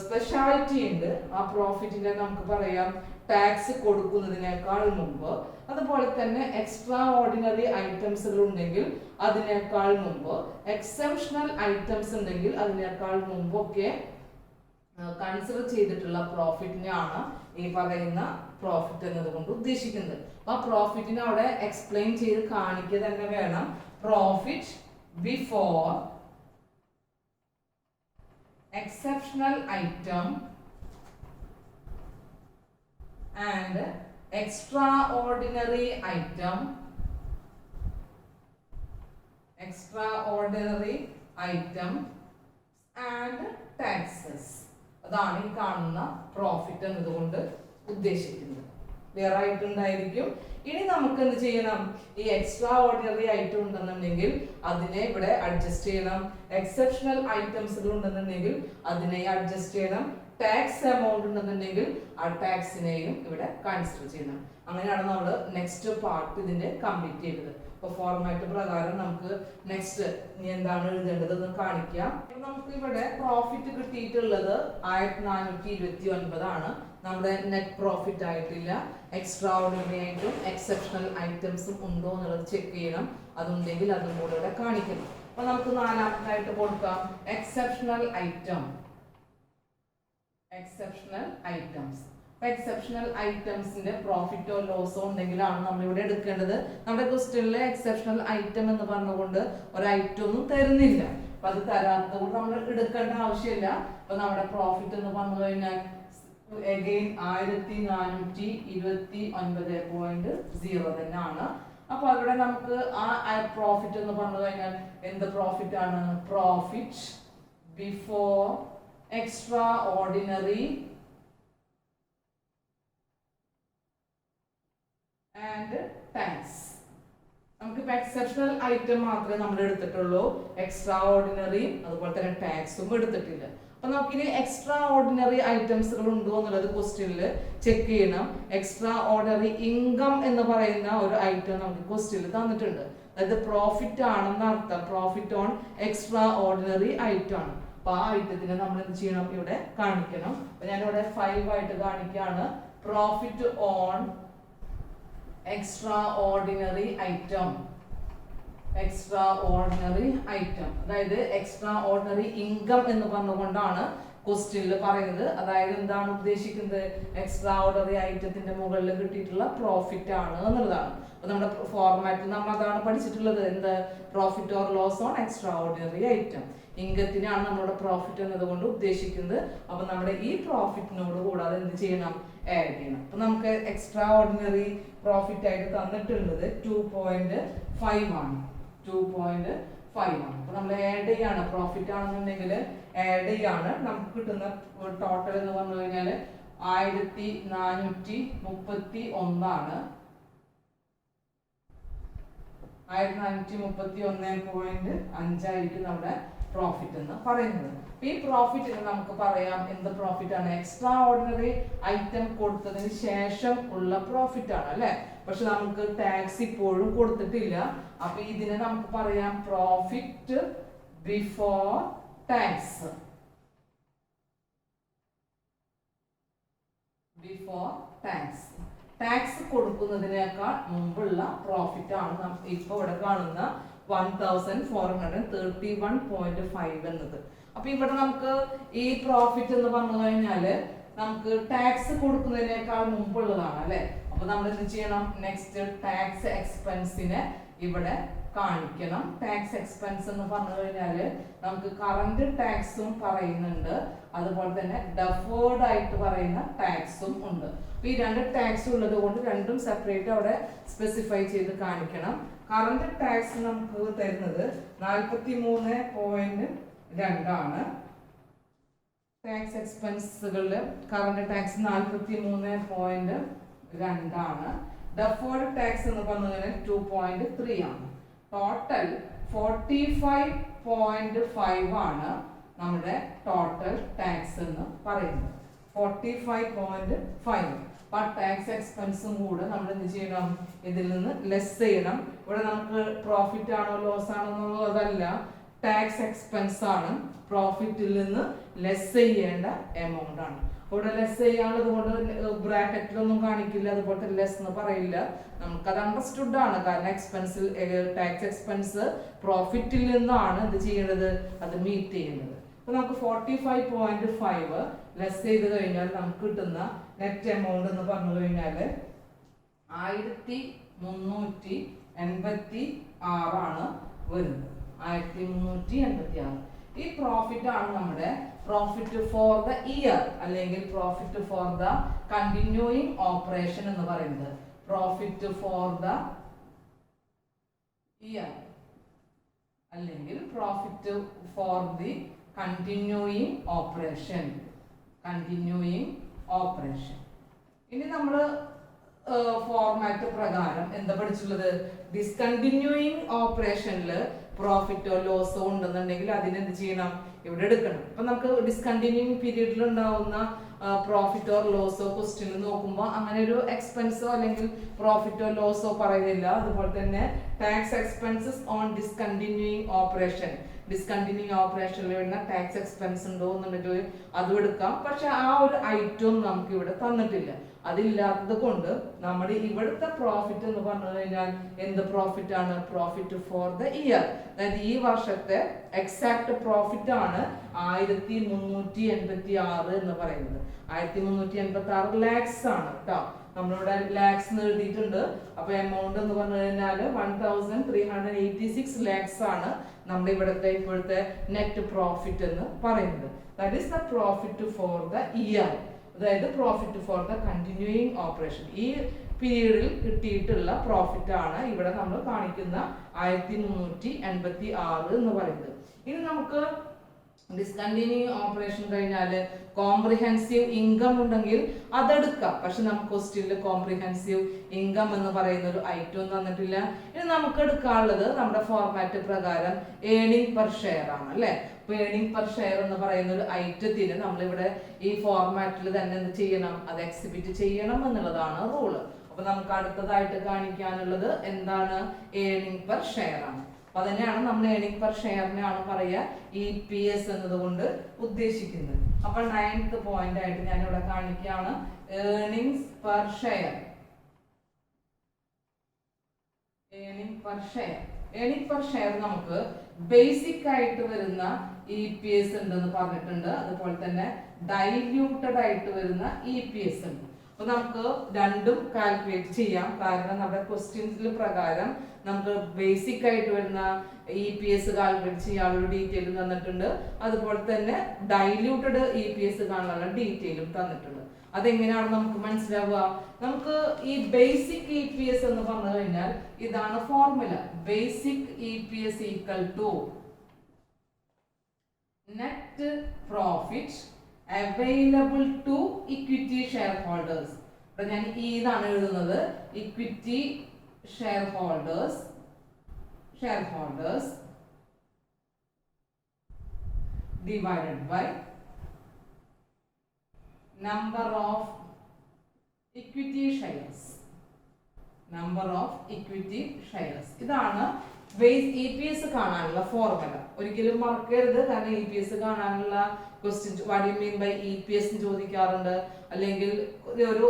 സ്പെഷ്യാലിറ്റി ഉണ്ട്. ആ പ്രോഫിറ്റിനെ നമുക്ക് പറയാം ടാക്സ് കൊടുക്കുന്നതിനേക്കാൾ മുമ്പ്, അതുപോലെ തന്നെ എക്സ്ട്രാ ഓർഡിനറി ഐറ്റംസുകൾ ഉണ്ടെങ്കിൽ അതിനേക്കാൾ മുമ്പ്, എക്സെപ്ഷണൽ ഐറ്റംസ് ഉണ്ടെങ്കിൽ അതിനേക്കാൾ മുമ്പൊക്കെ കൺസിഡർ ചെയ്തിട്ടുള്ള പ്രോഫിറ്റിനെയാണ് ഈ പറയുന്ന പ്രോഫിറ്റ് എന്നതുകൊണ്ട് ഉദ്ദേശിക്കുന്നത്. അപ്പൊ ആ പ്രോഫിറ്റിനെ അവിടെ എക്സ്പ്ലെയിൻ ചെയ്ത് കാണിക്കുക തന്നെ വേണം. Profit before exceptional item and extraordinary item, extra ordinary item and taxes. അതാണ് ഈ കാണുന്ന പ്രോഫിറ്റ് എന്നതുകൊണ്ട് ഉദ്ദേശിക്കുന്നത്. ക്ലിയർ ആയിട്ടുണ്ടായിരിക്കും. ഇനി നമുക്ക് എന്ത് ചെയ്യണം? ഈ എക്സ്ട്രാ ഓർഡിനറി ഐറ്റം ഉണ്ടെന്നുണ്ടെങ്കിൽ അതിനെ ഇവിടെ അഡ്ജസ്റ്റ് ചെയ്യണം. എക്സെപ്ഷണൽ ഐറ്റംസുകൾ ഉണ്ടെന്നുണ്ടെങ്കിൽ അതിനെ അഡ്ജസ്റ്റ് ചെയ്യണം. ടാക്സ് എമൗണ്ട് ഉണ്ടെന്നുണ്ടെങ്കിൽ ആ ടാക്സിനെയും ഇവിടെ കൺസിഡർ ചെയ്യണം. അങ്ങനെയാണ് നമ്മൾ നെക്സ്റ്റ് പാർട്ട് ഇതിന്റെ കംപ്ലീറ്റ് ചെയ്തത്. അപ്പൊ ഫോർമാറ്റ് പ്രകാരം നമുക്ക് നെക്സ്റ്റ് ഇനി എന്താണ് എഴുതേണ്ടത് എന്ന് കാണിക്കാം. നമുക്ക് ഇവിടെ പ്രോഫിറ്റ് കിട്ടിയിട്ടുള്ളത് 1429 ആണ്. നമ്മുടെ നെറ്റ് പ്രോഫിറ്റ് ആയിട്ടില്ല. എക്സ്ട്രാ ഓർഡിനറി ആയിട്ടും എക്സെപ്ഷണൽ ഐറ്റംസും ഉണ്ടോ എന്നുള്ളത് ചെക്ക് ചെയ്യണം. അതുണ്ടെങ്കിൽ അതും കൂടെ ഇവിടെ കാണിക്കണം. അപ്പൊ നമുക്ക് നാലാമതായിട്ട് കൊടുക്കാം exceptional item. Exceptional items. Exceptional ഐറ്റംസിന്റെ പ്രോഫിറ്റോ ലോസോ ഉണ്ടെങ്കിലാണ് നമ്മൾ ഇവിടെ എടുക്കേണ്ടത്. നമ്മുടെ ക്വസ്റ്റ്യനിലെ എക്സെപ്ഷണൽ ഐറ്റം എന്ന് പറഞ്ഞുകൊണ്ട് ഒരു ഐറ്റം ഒന്നും തരുന്നില്ല. അപ്പൊ അത് തരാത്തതുകൊണ്ട് നമ്മൾ എടുക്കേണ്ട ആവശ്യമില്ല. അപ്പൊ നമ്മുടെ പ്രോഫിറ്റ് എന്ന് പറഞ്ഞു കഴിഞ്ഞാൽ again 1429.0 തന്നെയാണ്. അപ്പൊ അവിടെ നമുക്ക് ആ പ്രോഫിറ്റ് എന്ന് പറഞ്ഞു കഴിഞ്ഞാൽ എന്ത് പ്രോഫിറ്റ് ആണ്? Profit before extra ordinary and tax. നമുക്കിപ്പോ എക്സെപ്ഷണൽ ഐറ്റം മാത്രമേ നമ്മൾ എടുത്തിട്ടുള്ളൂ. എക്സ്ട്രാ ഓർഡിനറിയും അതുപോലെ തന്നെ ടാക്സും എടുത്തിട്ടില്ല. അപ്പൊ നമുക്കിനി എക്സ്ട്രാ ഓർഡിനറി ഐറ്റംസുകൾ ഉണ്ടോ എന്നുള്ളത് ക്വസ്റ്റ്യനിൽ ചെക്ക് ചെയ്യണം. എക്സ്ട്രാ ഓർഡിനറി ഇൻകം എന്ന് പറയുന്ന ഒരു ഐറ്റം നമുക്ക് ക്വസ്റ്റ്യനിൽ തന്നിട്ടുണ്ട്. അതായത് പ്രോഫിറ്റ് ആണെന്ന് അർത്ഥം. Profit on extraordinary item ആണ്. അപ്പൊ ആ ഐറ്റത്തിനെ നമ്മൾ എന്ത് ചെയ്യണം? ഇവിടെ കാണിക്കണം. അപ്പൊ ഞാനിവിടെ 5 ആയിട്ട് കാണിക്കുകയാണ്. Profit on extraordinary item. Extraordinary item അതായത് എക്സ്ട്രാ ഓർഡിനറി ഇൻകം എന്ന് പറഞ്ഞുകൊണ്ടാണ് ക്വസ്റ്റ്യനിൽ പറയുന്നത്. അതായത് എന്താണ് ഉദ്ദേശിക്കുന്നത്? എക്സ്ട്രാ ഓർഡിനറി ഐറ്റത്തിന്റെ മുകളിൽ കിട്ടിയിട്ടുള്ള പ്രോഫിറ്റ് ആണ് എന്നുള്ളതാണ്. അപ്പൊ നമ്മുടെ ഫോർമാറ്റിൽ നമ്മൾ അതാണ് പഠിച്ചിട്ടുള്ളത്. എന്ത്? Profit or loss on extraordinary item. ഇൻകത്തിനാണ് നമ്മുടെ പ്രോഫിറ്റ് എന്നതുകൊണ്ട് ഉദ്ദേശിക്കുന്നത്. അപ്പൊ നമ്മുടെ ഈ പ്രോഫിറ്റിനോട് കൂടാതെ എന്ത് ചെയ്യണം? ആഡ് ചെയ്യണം. അപ്പൊ നമുക്ക് എക്സ്ട്രാ ഓർഡിനറി പ്രോഫിറ്റ് ആയിട്ട് തന്നിട്ടുള്ളത് 2.5 ആണ്. 2.5 ആണ്. അപ്പൊ നമ്മൾ ആഡ് ചെയ്യാണ്. പ്രോഫിറ്റ് ആണെന്നുണ്ടെങ്കിൽ ആഡ് ചെയ്യാണ്. നമുക്ക് കിട്ടുന്ന ടോട്ടൽ എന്ന് പറഞ്ഞു കഴിഞ്ഞാൽ 1431 ആണ്. 1431.5 ആയിരിക്കും നമ്മുടെ പ്രോഫിറ്റ് എന്ന് പറയുന്നത്. ഈ പ്രോഫിറ്റിന് നമുക്ക് പറയാം എന്ത് പ്രോഫിറ്റ് ആണ്? എക്സ്ട്രാ ഓർഡിനറി ഐറ്റം കൊടുത്തതിന് ശേഷം ഉള്ള പ്രോഫിറ്റ് ആണ് അല്ലെ. പക്ഷെ നമുക്ക് ടാക്സ് ഇപ്പോഴും കൊടുത്തിട്ടില്ല. അപ്പൊ ഇതിനെ നമുക്ക് പറയാം profit before tax. Before tax. Tax കൊടുക്കുന്നതിനേക്കാൾ മുമ്പുള്ള പ്രോഫിറ്റ് ആണ് ഇപ്പൊ ഇവിടെ കാണുന്ന 1431.5 എന്നത്. അപ്പൊ ഇവിടെ നമുക്ക് ഈ പ്രോഫിറ്റ് എന്ന് പറഞ്ഞു കഴിഞ്ഞാല് നമുക്ക് ടാക്സ് കൊടുക്കുന്നതിനേക്കാൾ മുമ്പുള്ളതാണ് അല്ലെ. അപ്പൊ നമ്മൾ എന്ത് ചെയ്യണം? നെക്സ്റ്റ് ടാക്സ് എക്സ്പെൻസിനെ ഇവിടെ കാണിക്കണം. ടാക്സ് എക്സ്പെൻസ് എന്ന് പറഞ്ഞു കഴിഞ്ഞാല് നമുക്ക് കറന്റ് ടാക്സും പറയുന്നുണ്ട്, അതുപോലെ തന്നെ ഡെഫേർഡ് ആയിട്ട് പറയുന്ന ടാക്സും ഉണ്ട്. അപ്പൊ ഈ രണ്ട് ടാക്സ് ഉള്ളത് കൊണ്ട് രണ്ടും സെപ്പറേറ്റ് അവിടെ സ്പെസിഫൈ ചെയ്ത് കാണിക്കണം. കറന്റ് ടാക്സ് നമുക്ക് തരുന്നത് 43.2 ആണ്. ടാക്സ് എക്സ്പെൻസുകളിൽ കറന്റ് ടാക്സ് 43.2 ആണ്. ഡെഫേർഡ് ടാക്സ് എന്ന് പറഞ്ഞു കഴിഞ്ഞാൽ 2.3 ആണ്. ടോട്ടൽ 45.5 ആണ് നമ്മുടെ ടോട്ടൽ ടാക്സ് എന്ന് പറയുന്നത്. 45.5. അപ്പൊ ടാക്സ് എക്സ്പെൻസും കൂടെ നമ്മൾ എന്ത് ചെയ്യണം? ഇതിൽ നിന്ന് ലെസ് ചെയ്യണം. ഇവിടെ നമുക്ക് പ്രോഫിറ്റ് ആണോ ലോസ് ആണോ എന്നുള്ളതല്ല, ടാക്സ് എക്സ്പെൻസ് ആണ്. പ്രോഫിറ്റിൽ നിന്ന് ലെസ് ചെയ്യേണ്ട എമൗണ്ട് ആണ്. ഇവിടെ ലെസ് ചെയ്യാനുള്ളത് കൊണ്ട് ബ്രാക്കറ്റിലൊന്നും കാണിക്കില്ല, അതുപോലെ ലെസ് എന്ന് പറയില്ല. നമുക്കത് അണ്ടർസ്റ്റുഡ് ആണ്. കാരണം എക്സ്പെൻസിൽ ടാക്സ് എക്സ്പെൻസ് പ്രോഫിറ്റിൽ നിന്നാണ് ഇത് ചെയ്യേണ്ടത്, അത് മീറ്റ് ചെയ്യുന്നത്. അപ്പൊ നമുക്ക് 45.5 ലെസ് ചെയ്ത് കഴിഞ്ഞാൽ നമുക്ക് കിട്ടുന്ന നെറ്റ് എമൗണ്ട് എന്ന് പറഞ്ഞു കഴിഞ്ഞാൽ 1386 ആണ് വരുന്നത്. 1386. ഈ പ്രോഫിറ്റ് ആണ് നമ്മുടെ പ്രോഫിറ്റ് ഫോർ ദ ഇയർ അല്ലെങ്കിൽ profit for the continuing operation എന്ന് പറയുന്നത്. Profit for the year. അല്ലെങ്കിൽ profit for the continuing operation. ഇനി നമ്മൾ ഫോർമാറ്റ് പ്രകാരം എന്താ പഠിച്ചുള്ളത്? ഡിസ്കണ്ടിന്യൂയിങ് ഓപ്പറേഷനിൽ പ്രോഫിറ്റോ ലോസോ ഉണ്ടെന്നുണ്ടെങ്കിൽ അതിനെന്ത് ചെയ്യണം? ഇവിടെ എടുക്കണം. അപ്പൊ നമുക്ക് ഡിസ്കണ്ടിന്യൂയിങ് പീരീഡിൽ ഉണ്ടാവുന്ന പ്രോഫിറ്റ് ഓർ ലോസോ ക്വസ്റ്റ്യനിൽ നോക്കുമ്പോൾ അങ്ങനെ ഒരു എക്സ്പെൻസോ അല്ലെങ്കിൽ പ്രോഫിറ്റോ ലോസോ പറയുന്നില്ല. അതുപോലെ തന്നെ tax expenses on discontinuing operation, discontinuing ഓപ്പറേഷനിൽ വരുന്ന ടാക്സ് എക്സ്പെൻസ് ഉണ്ടോ എന്നുണ്ടെങ്കിൽ അതും എടുക്കാം. പക്ഷെ ആ ഒരു ഐറ്റം നമുക്ക് ഇവിടെ തന്നിട്ടില്ല. അതില്ലാത്തത് കൊണ്ട് നമ്മുടെ ഇവിടുത്തെ പ്രോഫിറ്റ് എന്ന് പറഞ്ഞു കഴിഞ്ഞാൽ എന്ത് പ്രോഫിറ്റ് ആണ്? Profit for the year. അതായത് ഈ വർഷത്തെ എക്സാക്ട് പ്രോഫിറ്റ് ആണ് 1386 എന്ന് പറയുന്നത്. 1386 ലാക്സ് ആണ് കേട്ടോ. നമ്മളിവിടെ ലാക്സ് എഴുതിയിട്ടുണ്ട്. അപ്പൊ എമൗണ്ട് എന്ന് പറഞ്ഞു കഴിഞ്ഞാൽ 1386 ലാക്സ് ആണ് നമ്മുടെ ഇവിടുത്തെ ഇപ്പോഴത്തെ നെറ്റ് പ്രോഫിറ്റ് എന്ന് പറയുന്നത്. That is the profit for the year. അതായത് profit for the continuing operation. ഈ പീരീഡിൽ കിട്ടിയിട്ടുള്ള പ്രോഫിറ്റ് ആണ് ഇവിടെ നമ്മൾ കാണിക്കുന്ന 1386 എന്ന് പറയുന്നത്. ഇനി നമുക്ക് ഡിസ്കണ്ടിന്യൂയിങ് ഓപ്പറേഷൻ കഴിഞ്ഞാൽ കോംപ്രിഹെൻസീവ് ഇൻകം ഉണ്ടെങ്കിൽ അതെടുക്കാം. പക്ഷെ നമുക്ക് ക്വസ്റ്റ്യനിൽ കോംപ്രിഹെൻസീവ് ഇൻകം എന്ന് പറയുന്ന ഒരു ഐറ്റം തന്നിട്ടില്ല. ഇനി നമുക്ക് എടുക്കാനുള്ളത് നമ്മുടെ ഫോർമാറ്റ് പ്രകാരം ഏണിംഗ് പെർ ഷെയർ ആണ് അല്ലെ. അപ്പൊ ഏണിംഗ് പെർ ഷെയർ എന്ന് പറയുന്ന ഒരു ഐറ്റത്തിന് നമ്മളിവിടെ ഈ ഫോർമാറ്റിൽ തന്നെ എന്ത് ചെയ്യണം? അത് എക്സിബിറ്റ് ചെയ്യണം എന്നുള്ളതാണ് റൂള്. അപ്പൊ നമുക്ക് അടുത്തതായിട്ട് കാണിക്കാനുള്ളത് എന്താണ്? ഏണിംഗ് പെർ ഷെയർ ആണ്. അപ്പൊ അതന്നെയാണ് നമ്മൾ ഏണിംഗ് പെർ ഷെയറിനെയാണ് പറയുക EPS എന്നതുകൊണ്ട് ഉദ്ദേശിക്കുന്നത്. അപ്പൊ 9th പോയിന്റ് ആയിട്ട് ഞാൻ ഇവിടെ കാണിക്കുകയാണ് earnings per share. Earning per share നമുക്ക് ബേസിക് ആയിട്ട് വരുന്ന EPS ഉണ്ടെന്ന് പറഞ്ഞിട്ടുണ്ട്. അതുപോലെ തന്നെ ഡൈല്യൂട്ടഡ് ആയിട്ട് വരുന്ന EPS ഉണ്ട്. അപ്പൊ നമുക്ക് രണ്ടും കാൽക്കുലേറ്റ് ചെയ്യാം. കാരണം നമ്മുടെ ക്വസ്റ്റ്യൻസിൽ പ്രകാരം നമുക്ക് ബേസിക് ആയിട്ട് വരുന്ന EPS കാൽക്കുലേറ്റ് ചെയ്യാനുള്ള ഡീറ്റെയിൽ തന്നിട്ടുണ്ട്. അതുപോലെ തന്നെ ഡൈല്യൂട്ടഡ് EPS കാണാനുള്ള ഡീറ്റെയിലും തന്നിട്ടുണ്ട്. അതെങ്ങനെയാണ് നമുക്ക് മനസ്സിലാവുക? നമുക്ക് ഈ ബേസിക് EPS എന്ന് പറഞ്ഞു കഴിഞ്ഞാൽ ഇതാണ് formula. Basic EPS equal to net profit available to equity share holders. ഇവിടെ ഞാൻ ഇതാണ് എഴുതുന്നത്. Equity share holders divided by number of equity shares. ഇതാണ് EPS കാണാനുള്ള ഫോർമുല. ഒരിക്കലും മറക്കരുത്. കാരണം EPS കാണാനുള്ള question what you mean by EPS ചോദിക്കാറുണ്ട്. അല്ലെങ്കിൽ ഒരു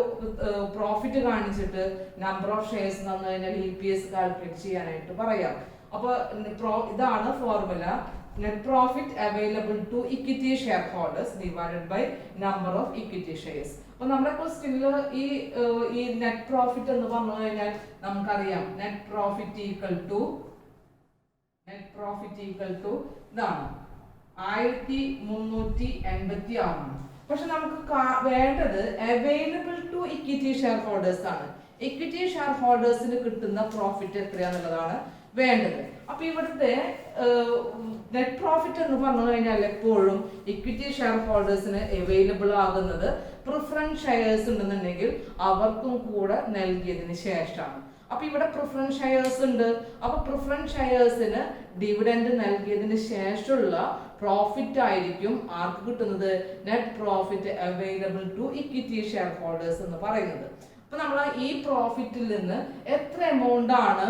പ്രോഫിറ്റ് കാണിച്ചിട്ട് നമ്പർ ഓഫ് ഷെയർസ് തന്നു കഴിഞ്ഞാൽ EPS കാൽക്കുലേറ്റ് ചെയ്യാനായിട്ട് പറയാം. അപ്പൊ ഇതാണ് formula. Net profit available to equity share holders divided by number of equity shares. അപ്പൊ നമ്മുടെ ക്വസ്റ്റ്യനിൽ ഈ നെറ്റ് പ്രോഫിറ്റ് എന്ന് പറഞ്ഞു കഴിഞ്ഞാൽ നമുക്കറിയാം നെറ്റ് പ്രോഫിറ്റ് ഈക്വൽ ടു ഇതാണ് 1386 ആണ്. പക്ഷെ നമുക്ക് വേണ്ടത് available to equity share holders ആണ്. ഇക്വിറ്റി ഷെയർ ഹോൾഡേഴ്സിന് കിട്ടുന്ന പ്രോഫിറ്റ് എത്രയാന്നുള്ളതാണ് വേണ്ടത്. അപ്പൊ ഇവിടുത്തെ നെറ്റ് പ്രോഫിറ്റ് എന്ന് പറഞ്ഞു കഴിഞ്ഞാൽ എപ്പോഴും ഇക്വിറ്റി ഷെയർ ഹോൾഡേഴ്സിന് അവൈലബിൾ ആകുന്നത് പ്രിഫറൻസ് ഷെയർസ് ഉണ്ടെന്നുണ്ടെങ്കിൽ അവർക്കും കൂടെ നൽകിയതിന് ശേഷമാണ്. അപ്പൊ ഇവിടെ പ്രിഫറൻസ് ഷെയർസ് ഉണ്ട്. അപ്പൊ പ്രിഫറൻസ് ഷെയർസിന് ഡിവിഡൻഡ് നൽകിയതിന് ശേഷമുള്ള പ്രോഫിറ്റ് ആയിരിക്കും ആർക്ക് കിട്ടുന്നത്? Net profit available to equity share holders എന്ന് പറയുന്നത്. അപ്പൊ നമ്മൾ ഈ പ്രോഫിറ്റിൽ നിന്ന് എത്ര എമൗണ്ട് ആണ്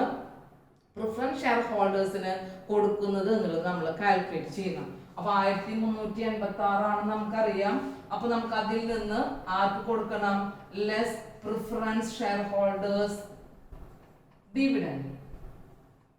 പ്രിഫറൻസ് ഷെയർ ഹോൾഡേഴ്സിന് കൊടുക്കുന്നത് എന്നുള്ളത് നമ്മൾ കാൽക്കുലേറ്റ് ചെയ്യണം. അപ്പൊ 1386 ആണ് നമുക്കറിയാം. അപ്പൊ നമുക്ക് അതിൽ നിന്ന് ആർക്ക് കൊടുക്കണം? Less preference share holders dividend.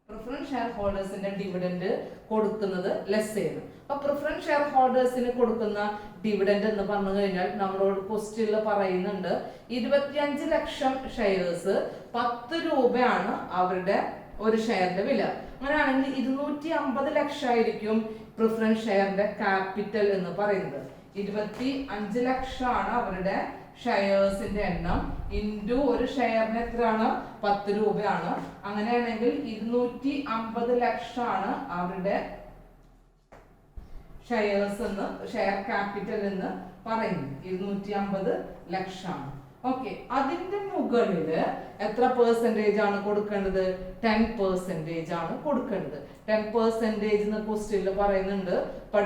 Preference share ഹോൾഡേഴ്സിന്റെ ഡിവിഡൻഡ് കൊടുക്കുന്നത് ലെസ് ചെയ്യണം. അപ്പൊ പ്രിഫറൻസ് ഷെയർ ഹോൾഡേഴ്സിന് കൊടുക്കുന്ന ഡിവിഡൻഡ് എന്ന് പറഞ്ഞു കഴിഞ്ഞാൽ നമ്മളോട് ക്വസ്റ്റ്യനിൽ പറയുന്നുണ്ട് 25 ലക്ഷം ഷെയർസ് 10 രൂപയാണ് അവരുടെ ഒരു ഷെയറിന്റെ വില. അങ്ങനെയാണെങ്കിൽ 250 ലക്ഷം ആയിരിക്കും പ്രിഫറൻസ് ഷെയറിന്റെ ക്യാപിറ്റൽ എന്ന് പറയുന്നത്. 25 ലക്ഷമാണ് അവരുടെ ഷെയർസിന്റെ എണ്ണം ഇൻറ്റു ഒരു ഷെയറിന് എത്രയാണ് 10 രൂപയാണ്. അങ്ങനെയാണെങ്കിൽ 250 ലക്ഷമാണ് അവരുടെ ഷെയർസ് എന്ന് ഷെയർ ക്യാപിറ്റൽ എന്ന് പറയുന്നത്. 250 ലക്ഷമാണ്. ഓക്കെ, അതിന്റെ മുകളില് എത്ര പെർസെന്റേജ് ആണ് കൊടുക്കേണ്ടത്? 10% ആണ് കൊടുക്കേണ്ടത്. 10% എന്ന് ക്വസ്റ്റ്യനിൽ പറയുന്നുണ്ട്.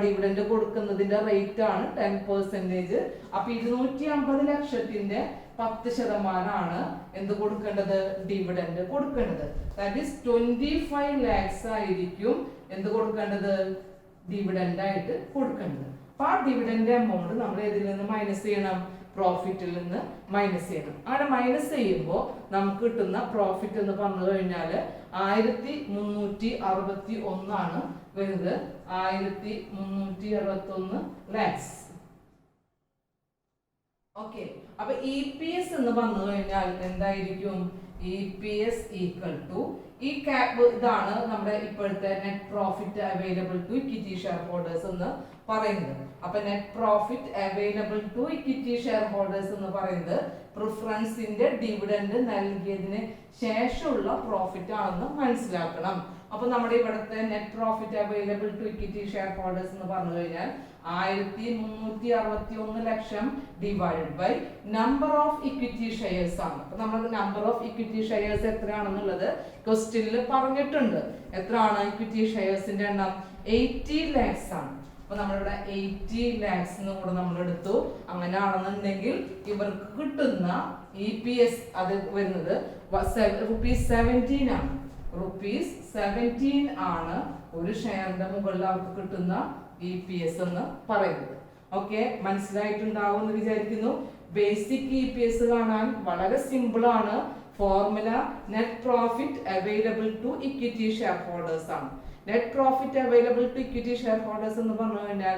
ഡിവിഡന്റ് കൊടുക്കുന്നതിന്റെ റേറ്റ് ആണ് 10%. അപ്പൊ 250 ലക്ഷത്തിന്റെ 10% എന്ത് കൊടുക്കേണ്ടത്? ഡിവിഡന്റ് കൊടുക്കേണ്ടത്. ദാറ്റ് ഈസ് 25 lakhs ആയിരിക്കും എന്ത് കൊടുക്കേണ്ടത്? ഡിവിഡന്റ് ആയിട്ട് കൊടുക്കേണ്ടത്. അപ്പൊ ആ ഡിവിഡന്റ് എമൗണ്ട് നമ്മൾ ഇതിൽ നിന്ന് മൈനസ് ചെയ്യണം, പ്രോഫിറ്റിൽ നിന്ന് മൈനസ് ചെയ്യണം. അങ്ങനെ മൈനസ് ചെയ്യുമ്പോൾ നമുക്ക് കിട്ടുന്ന പ്രോഫിറ്റ് എന്ന് പറഞ്ഞു കഴിഞ്ഞാൽ 1361 ആണ് വരുന്നത്. 1361 ലാക്സ്. ഓക്കെ, അപ്പൊ ഇ പി എസ് എന്ന് പറഞ്ഞു കഴിഞ്ഞാൽ എന്തായിരിക്കും? E P S equal to ഈ ക്യാപ് ഇതാണ് നമ്മുടെ ഇപ്പോഴത്തെ net profit available to equity share holders എന്ന് പറയുന്നത്. അപ്പൊ net profit available to equity share holders എന്ന് പറയുന്നത് പ്രിഫറൻസിന്റെ ഡിവിഡന്റ് നൽകിയതിന് ശേഷമുള്ള പ്രോഫിറ്റ് ആണെന്ന് മനസ്സിലാക്കണം. അപ്പൊ നമ്മുടെ ഇവിടുത്തെ net profit available to equity share holders എന്ന് പറഞ്ഞു കഴിഞ്ഞാൽ 1361 ലക്ഷം divided by number of equity shares ആണ്. അപ്പൊ നമ്മൾ നമ്പർ ഓഫ് ഇക്വിറ്റി ഷെയർസ് എത്രയാണെന്നുള്ളത് ക്വസ്റ്റ്യനിൽ പറഞ്ഞിട്ടുണ്ട്. എത്രയാണ് ഇക്വിറ്റി ഷെയർസിന്റെ എണ്ണം? 80 lakhs ആണ്. അപ്പൊ നമ്മളിവിടെ 80 lakhs എന്ന് കൂടെ നമ്മൾ എടുത്തു. അങ്ങനെയാണെന്നുണ്ടെങ്കിൽ ഇവർക്ക് കിട്ടുന്ന ഇ പി എസ് അത് വരുന്നത് ₹17 ആണ്. ₹17 ആണ് ഒരു ഷെയറിന്റെ മുകളിൽ അവർക്ക് കിട്ടുന്ന ഇ പി എസ് എന്ന് പറയുന്നത്. ഓക്കെ, മനസ്സിലായിട്ടുണ്ടാവും എന്ന് വിചാരിക്കുന്നു. ബേസിക് ഇ പി എസ് കാണാൻ വളരെ സിമ്പിൾ ആണ്. Formula net profit available to equity share holders ആണ്. Net profit available to equity share holders എന്ന് പറഞ്ഞു കഴിഞ്ഞാൽ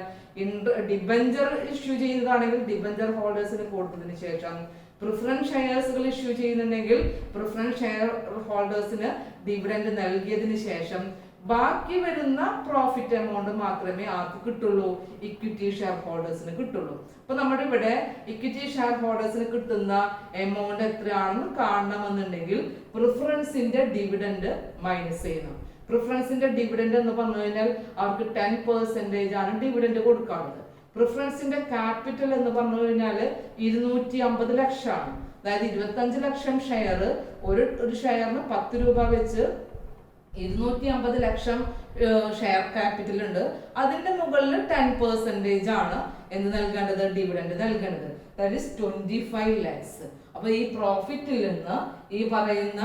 ഡിബഞ്ചർ ഇഷ്യൂ ചെയ്യുന്നതാണെങ്കിൽ ഡിബഞ്ചർ ഹോൾഡേഴ്സിന് കൊടുത്തതിന് ശേഷം, പ്രിഫറൻസ് ഷെയർസുകൾ ഇഷ്യൂ ചെയ്യുന്നുണ്ടെങ്കിൽ പ്രിഫറൻസ് ഷെയർ ഹോൾഡേഴ്സിന് ഡിവിഡന്റ് നൽകിയതിന് ശേഷം ബാക്കി വരുന്ന പ്രോഫിറ്റ് എമൗണ്ട് മാത്രമേ ആർക്ക് കിട്ടുള്ളൂ? ഇക്വിറ്റി ഷെയർ ഹോൾഡേഴ്സിന് കിട്ടുള്ളൂ. അപ്പൊ നമ്മുടെ ഇവിടെ ഇക്വിറ്റി ഷെയർ ഹോൾഡേഴ്സിന് കിട്ടുന്ന എമൗണ്ട് എത്രയാണെന്ന് കാണണമെന്നുണ്ടെങ്കിൽ പ്രിഫറൻസിന്റെ ഡിവിഡന്റ് മൈനസ് ചെയ്യണം. പ്രിഫറൻസിന്റെ ഡിവിഡന്റ് എന്ന് പറഞ്ഞു കഴിഞ്ഞാൽ അവർക്ക് 10% ആണ് ഡിവിഡന്റ് കൊടുക്കാറുള്ളത്. പ്രിഫറൻസിന്റെ ക്യാപിറ്റൽ എന്ന് പറഞ്ഞു കഴിഞ്ഞാൽ 250 ലക്ഷമാണ്. അതായത് 25 ലക്ഷം ഷെയർ, ഒരു ഷെയറിന് 10 രൂപ വെച്ച് 250 ലക്ഷം ഷെയർ ക്യാപിറ്റൽ ഉണ്ട്. അതിന്റെ മുകളിൽ 10% ആണ് എന്ന് നൽകേണ്ടത്? ഡിവിഡന്റ് നൽകേണ്ടത്. That is 25 lakhs. അപ്പൊ ഈ പ്രോഫിറ്റിൽ നിന്ന് ഈ പറയുന്ന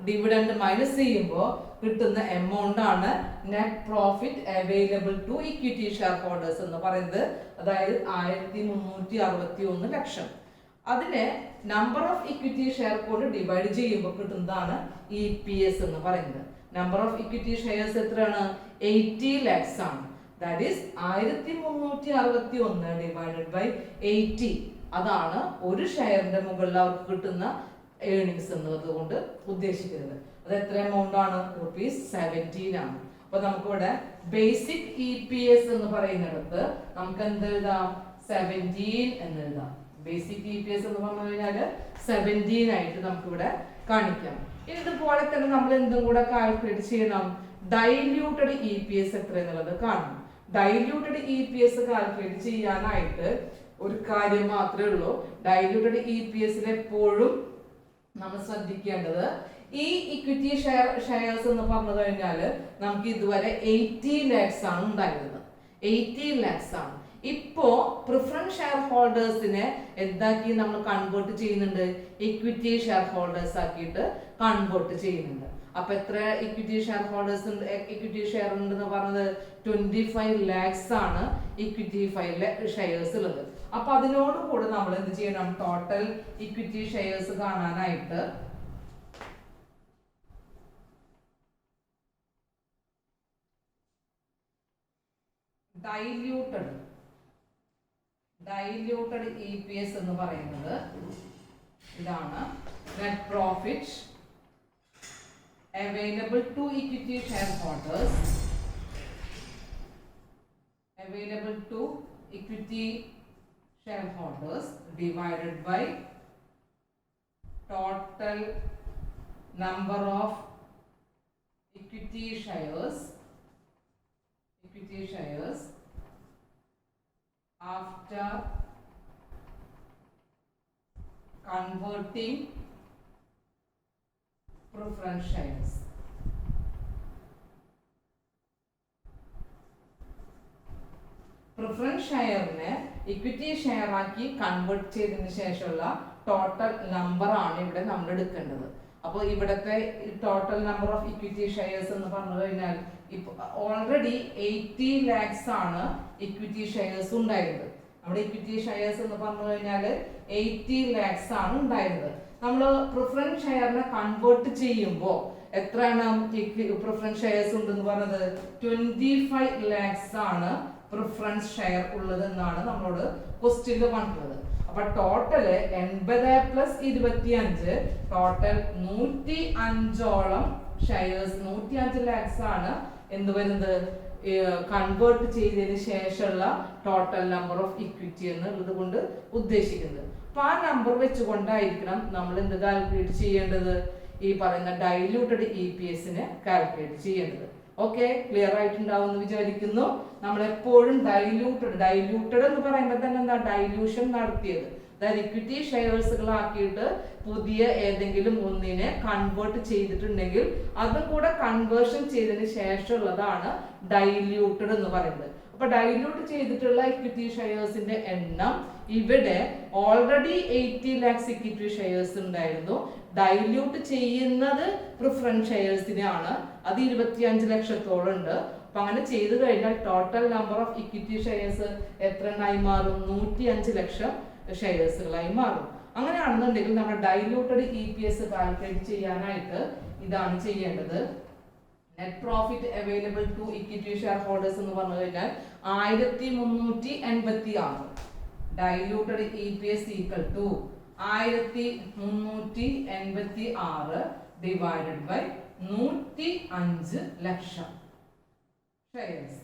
ഡിവിഡന്റ് മൈനസ് ചെയ്യുമ്പോൾ കിട്ടുന്ന എമൗണ്ട് ആണ് net profit available to equity share holders എന്ന് പറയുന്നത്. അതായത് 1361 ലക്ഷം. അതിനെ നമ്പർ ഓഫ് ഇക്വിറ്റി ഷെയർ കൊണ്ട് ഡിവൈഡ് ചെയ്യുമ്പോൾ കിട്ടുന്നതാണ് ഇ പി എസ് എന്ന് പറയുന്നത്. നമ്പർ ഓഫ് ഇക്വിറ്റി ഷെയർസ് എത്രയാണ്? 80 lakhs ആണ്. That is 1361 divided by 80. അതാണ് ഒരു ഷെയറിന്റെ മുകളിൽ അവർക്ക് കിട്ടുന്ന ഏർണിങ്സ് എന്നത് കൊണ്ട് ഉദ്ദേശിക്കുന്നത്. അത് എത്ര എമൗണ്ട് ആണ്? ₹17 ആണ്. അപ്പൊ നമുക്കിവിടെ ബേസിക് ഇ പി എസ് എന്ന് പറയുന്നിടത്ത് നമുക്ക് എന്ത് എഴുതാം? 17 എന്ന് എഴുതാം. ബേസിക് ഇ പി എസ് എന്ന് പറഞ്ഞു കഴിഞ്ഞാൽ 17 ആയിട്ട് നമുക്കിവിടെ കാണിക്കാം. ഇതുപോലെ തന്നെ നമ്മൾ എന്തും കൂടെ കാൽക്കുലേറ്റ് ചെയ്യണം. ഡൈല്യൂട്ടഡ് ഇ പി എസ് എത്ര എന്നുള്ളത് കാണണം. Diluted E P S calculate ചെയ്യാനായിട്ട് ഒരു കാര്യം മാത്രമേ ഉള്ളൂ. ഡൈല്യൂട്ടഡ് ഇ പി എസിൽ എപ്പോഴും നമ്മൾ ശ്രദ്ധിക്കേണ്ടത് ഈ ഇക്വിറ്റി ഷെയർസ് എന്ന് പറഞ്ഞു കഴിഞ്ഞാൽ നമുക്ക് ഇതുവരെ 80 lakhs ആണ് ഉണ്ടായിരുന്നത്. 80 lakhs ആണ്. ഇപ്പോ പ്രിഫറൻസ് ഷെയർ ഹോൾഡേഴ്സിനെ എന്താക്കി നമ്മൾ കൺവേർട്ട് ചെയ്യുന്നുണ്ട്? ഇക്വിറ്റി ഷെയർ ഹോൾഡേഴ്സ് ആക്കിയിട്ട് കൺവേർട്ട് ചെയ്യുന്നുണ്ട്. അപ്പൊ എത്ര ഇക്വിറ്റി ഷെയർ ഹോൾഡേഴ്സ് ഉണ്ട്? ഇക്വിറ്റി ഷെയർ ഉണ്ടെന്ന് പറഞ്ഞത് 25 lakhs ആണ് ഇക്വിറ്റി ഷെയർസ് ഉള്ളത്. അപ്പൊ അതിനോട് കൂടെ നമ്മൾ എന്ത് ചെയ്യണം? ടോട്ടൽ ഇക്വിറ്റി ഷെയർസ് കാണാനായിട്ട് ഡൈല്യൂട്ടഡ് ഇ പി എസ് എന്ന് പറയുന്നത് ഇതാണ്. Net profit available to equity share holders shareholders divided by total number of equity shares after converting preference shares. Preference ഷെയറിനെ ഇക്വിറ്റി ഷെയർ ആക്കി കൺവേർട്ട് ചെയ്തതിന് ശേഷമുള്ള ടോട്ടൽ നമ്പർ ആണ് ഇവിടെ നമ്മൾ എടുക്കേണ്ടത്. അപ്പോൾ ഇവിടുത്തെ total number of equity shares എന്ന് പറഞ്ഞു കഴിഞ്ഞാൽ ഇപ്പൊ ഓൾറെഡി 80 lakhs ആണ് ഇക്വിറ്റി ഷെയർസ് ഉണ്ടായിരുന്നത്. നമ്മുടെ ഇക്വിറ്റി ഷെയർസ് എന്ന് പറഞ്ഞു കഴിഞ്ഞാൽ 80 lakhs ആണ് ഉണ്ടായിരുന്നത്. നമ്മൾ പ്രിഫറൻസ് ഷെയറിനെ കൺവേർട്ട് ചെയ്യുമ്പോൾ എത്രയാണ് പ്രിഫറൻസ് ഷെയർസ് ഉണ്ടെന്ന് പറഞ്ഞത്? 25 lakhs ആണ് പ്രിഫറൻസ് ഷെയർ ഉള്ളത് എന്നാണ് നമ്മളോട് ക്വസ്റ്റ്യനിൽ പറഞ്ഞിട്ടുള്ളത്. അപ്പൊ ടോട്ടല് 80 + 25 ടോട്ടൽ 105ഓളം ഷെയർസ്, 105 lakhs ആണ് എന്ത് വരുന്നത് കൺവേർട്ട് ചെയ്തതിന് ശേഷമുള്ള ടോട്ടൽ നമ്പർ ഓഫ് ഇക്വിറ്റി എന്നുള്ളത് കൊണ്ട് ഉദ്ദേശിക്കുന്നത്. അപ്പൊ ആ നമ്പർ വെച്ചുകൊണ്ടായിരിക്കണം നമ്മൾ എന്ത് കാൽക്കുലേറ്റ് ചെയ്യേണ്ടത്? ഈ പറയുന്ന ഡൈല്യൂട്ടഡ് EPS-നെ കാൽക്കുലേറ്റ് ചെയ്യേണ്ടത്. ഓക്കെ, ക്ലിയർ ആയിട്ടുണ്ടാവും എന്ന് വിചാരിക്കുന്നു. നമ്മൾ എപ്പോഴും ഡൈല്യൂട്ടഡ് എന്ന് പറയുമ്പോൾ തന്നെ എന്താ? ഡൈല്യൂഷൻ നടത്തിയത്, അതായത് ഇക്വിറ്റി ഷെയർസുകളാക്കിയിട്ട് പുതിയ ഏതെങ്കിലും ഒന്നിനെ കൺവേർട്ട് ചെയ്തിട്ടുണ്ടെങ്കിൽ അതും കൂടെ കൺവേർഷൻ ചെയ്തതിന് ശേഷമുള്ളതാണ് ഡൈല്യൂട്ടഡ് എന്ന് പറയുന്നത്. അപ്പൊ ഡൈല്യൂട്ട് ചെയ്തിട്ടുള്ള ഇക്വിറ്റി ഷെയർസിന്റെ എണ്ണം ഇവിടെ ഓൾറെഡി 80 lakhs ഇക്വിറ്റി ഷെയർസ് ഉണ്ടായിരുന്നു. ഡൈല്യൂട്ട് ചെയ്യുന്നത് പ്രിഫറൻസ് ഷെയർസിനാണ്, അത് 25 ലക്ഷത്തോളം ഉണ്ട്. അപ്പൊ അങ്ങനെ ചെയ്തു കഴിഞ്ഞാൽ total number of equity shares എത്ര എണ്ണായി മാറും? 105 ലക്ഷം ഷെയർസുകളായി മാറും. അങ്ങനെയാണെന്നുണ്ടെങ്കിൽ നമ്മൾ ഡൈല്യൂട്ടഡ് EPS കാൽക്കുലേറ്റ് ചെയ്യാനായിട്ട് ഇതാണ് ചെയ്യേണ്ടത്. Net profit available to equity share holders എന്ന് പറഞ്ഞു കഴിഞ്ഞാൽ 1386. Diluted EPS equal to 1386 divided by 105 ലക്ഷം ഷെയർസ്.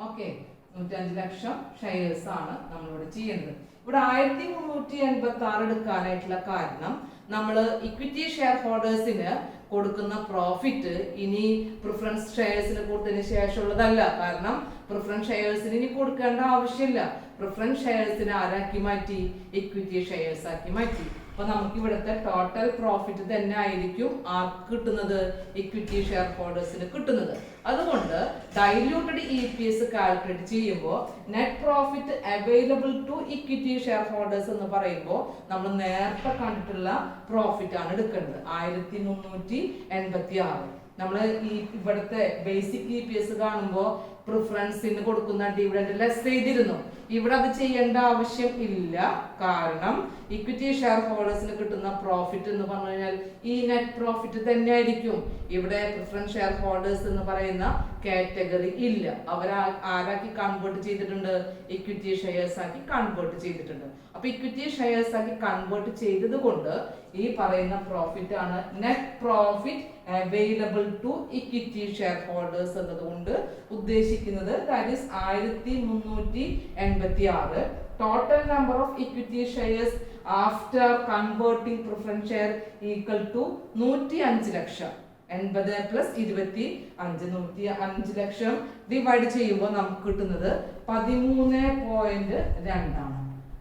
ഓക്കെ, 105 ലക്ഷം ഷെയർസ് ആണ് നമ്മളിവിടെ ചെയ്യുന്നത്. ഇവിടെ 1386 എടുക്കാനായിട്ടുള്ള കാരണം നമ്മൾ ഇക്വിറ്റി ഷെയർ ഹോൾഡേഴ്സിന് കൊടുക്കുന്ന പ്രോഫിറ്റ് ഇനി പ്രിഫറൻസ് ഷെയർസിന് കൊടുത്തതിന് ശേഷമുള്ളതല്ല. കാരണം പ്രിഫറൻസ് ഷെയർസിന് ഇനി കൊടുക്കേണ്ട ആവശ്യമില്ല. പ്രിഫറൻസ് ഷെയർസിന് ആരാക്കി മാറ്റി? ഇക്വിറ്റി ഷെയർസ് ആക്കി മാറ്റി. അപ്പൊ നമുക്ക് ഇവിടുത്തെ ടോട്ടൽ പ്രോഫിറ്റ് തന്നെ ആയിരിക്കും ആർക്ക് കിട്ടുന്നത്? ഇക്വിറ്റി ഷെയർ ഹോൾഡേഴ്സിന് കിട്ടുന്നത്. അതുകൊണ്ട് ഡൈല്യൂട്ടഡ് EPS കാൽക്കുലേറ്റ് ചെയ്യുമ്പോൾ net profit available to equity share holders എന്ന് പറയുമ്പോൾ നമ്മൾ നേരത്തെ കണ്ടിട്ടുള്ള പ്രോഫിറ്റ് ആണ് എടുക്കേണ്ടത്. 1386. നമ്മൾ ഈ ഇവിടുത്തെ ബേസിക് EPS കാണുമ്പോൾ പ്രിഫറൻസിന് കൊടുക്കുന്ന ഡിവിഡൻഡ് ലെസ് ചെയ്തിരുന്നു. ഇവിടെ അത് ചെയ്യേണ്ട ആവശ്യം ഇല്ല. കാരണം ഇക്വിറ്റി ഷെയർ ഹോൾഡേഴ്സിന് കിട്ടുന്ന പ്രോഫിറ്റ് എന്ന് പറഞ്ഞു കഴിഞ്ഞാൽ ഈ നെറ്റ് പ്രോഫിറ്റ് തന്നെ ആയിരിക്കും. ഇവിടെ പ്രിഫറൻസ് ഷെയർ ഹോൾഡേഴ്സ് എന്ന് പറയുന്ന കാറ്റഗറി ഇല്ല. അവർ ആരാക്കി കൺവേർട്ട് ചെയ്തിട്ടുണ്ട്? ഇക്വിറ്റി ഷെയർസ് ആക്കി കൺവേർട്ട് ചെയ്തിട്ടുണ്ട്. അപ്പൊ ഇക്വിറ്റി ഷെയർസ് ആക്കി കൺവേർട്ട് ചെയ്തത് കൊണ്ട് ഈ പറയുന്ന പ്രോഫിറ്റ് ആണ് net profit available to equity share holders എന്നതുകൊണ്ട് ഉദ്ദേശിക്കുന്നത്. That is 1386. Total number of equity shares after converting preference share equal to 105 ലക്ഷം. 80 + 25 105 ലക്ഷം ഡിവൈഡ് ചെയ്യുമ്പോൾ നമുക്ക് കിട്ടുന്നത് 13.2 ആണ്.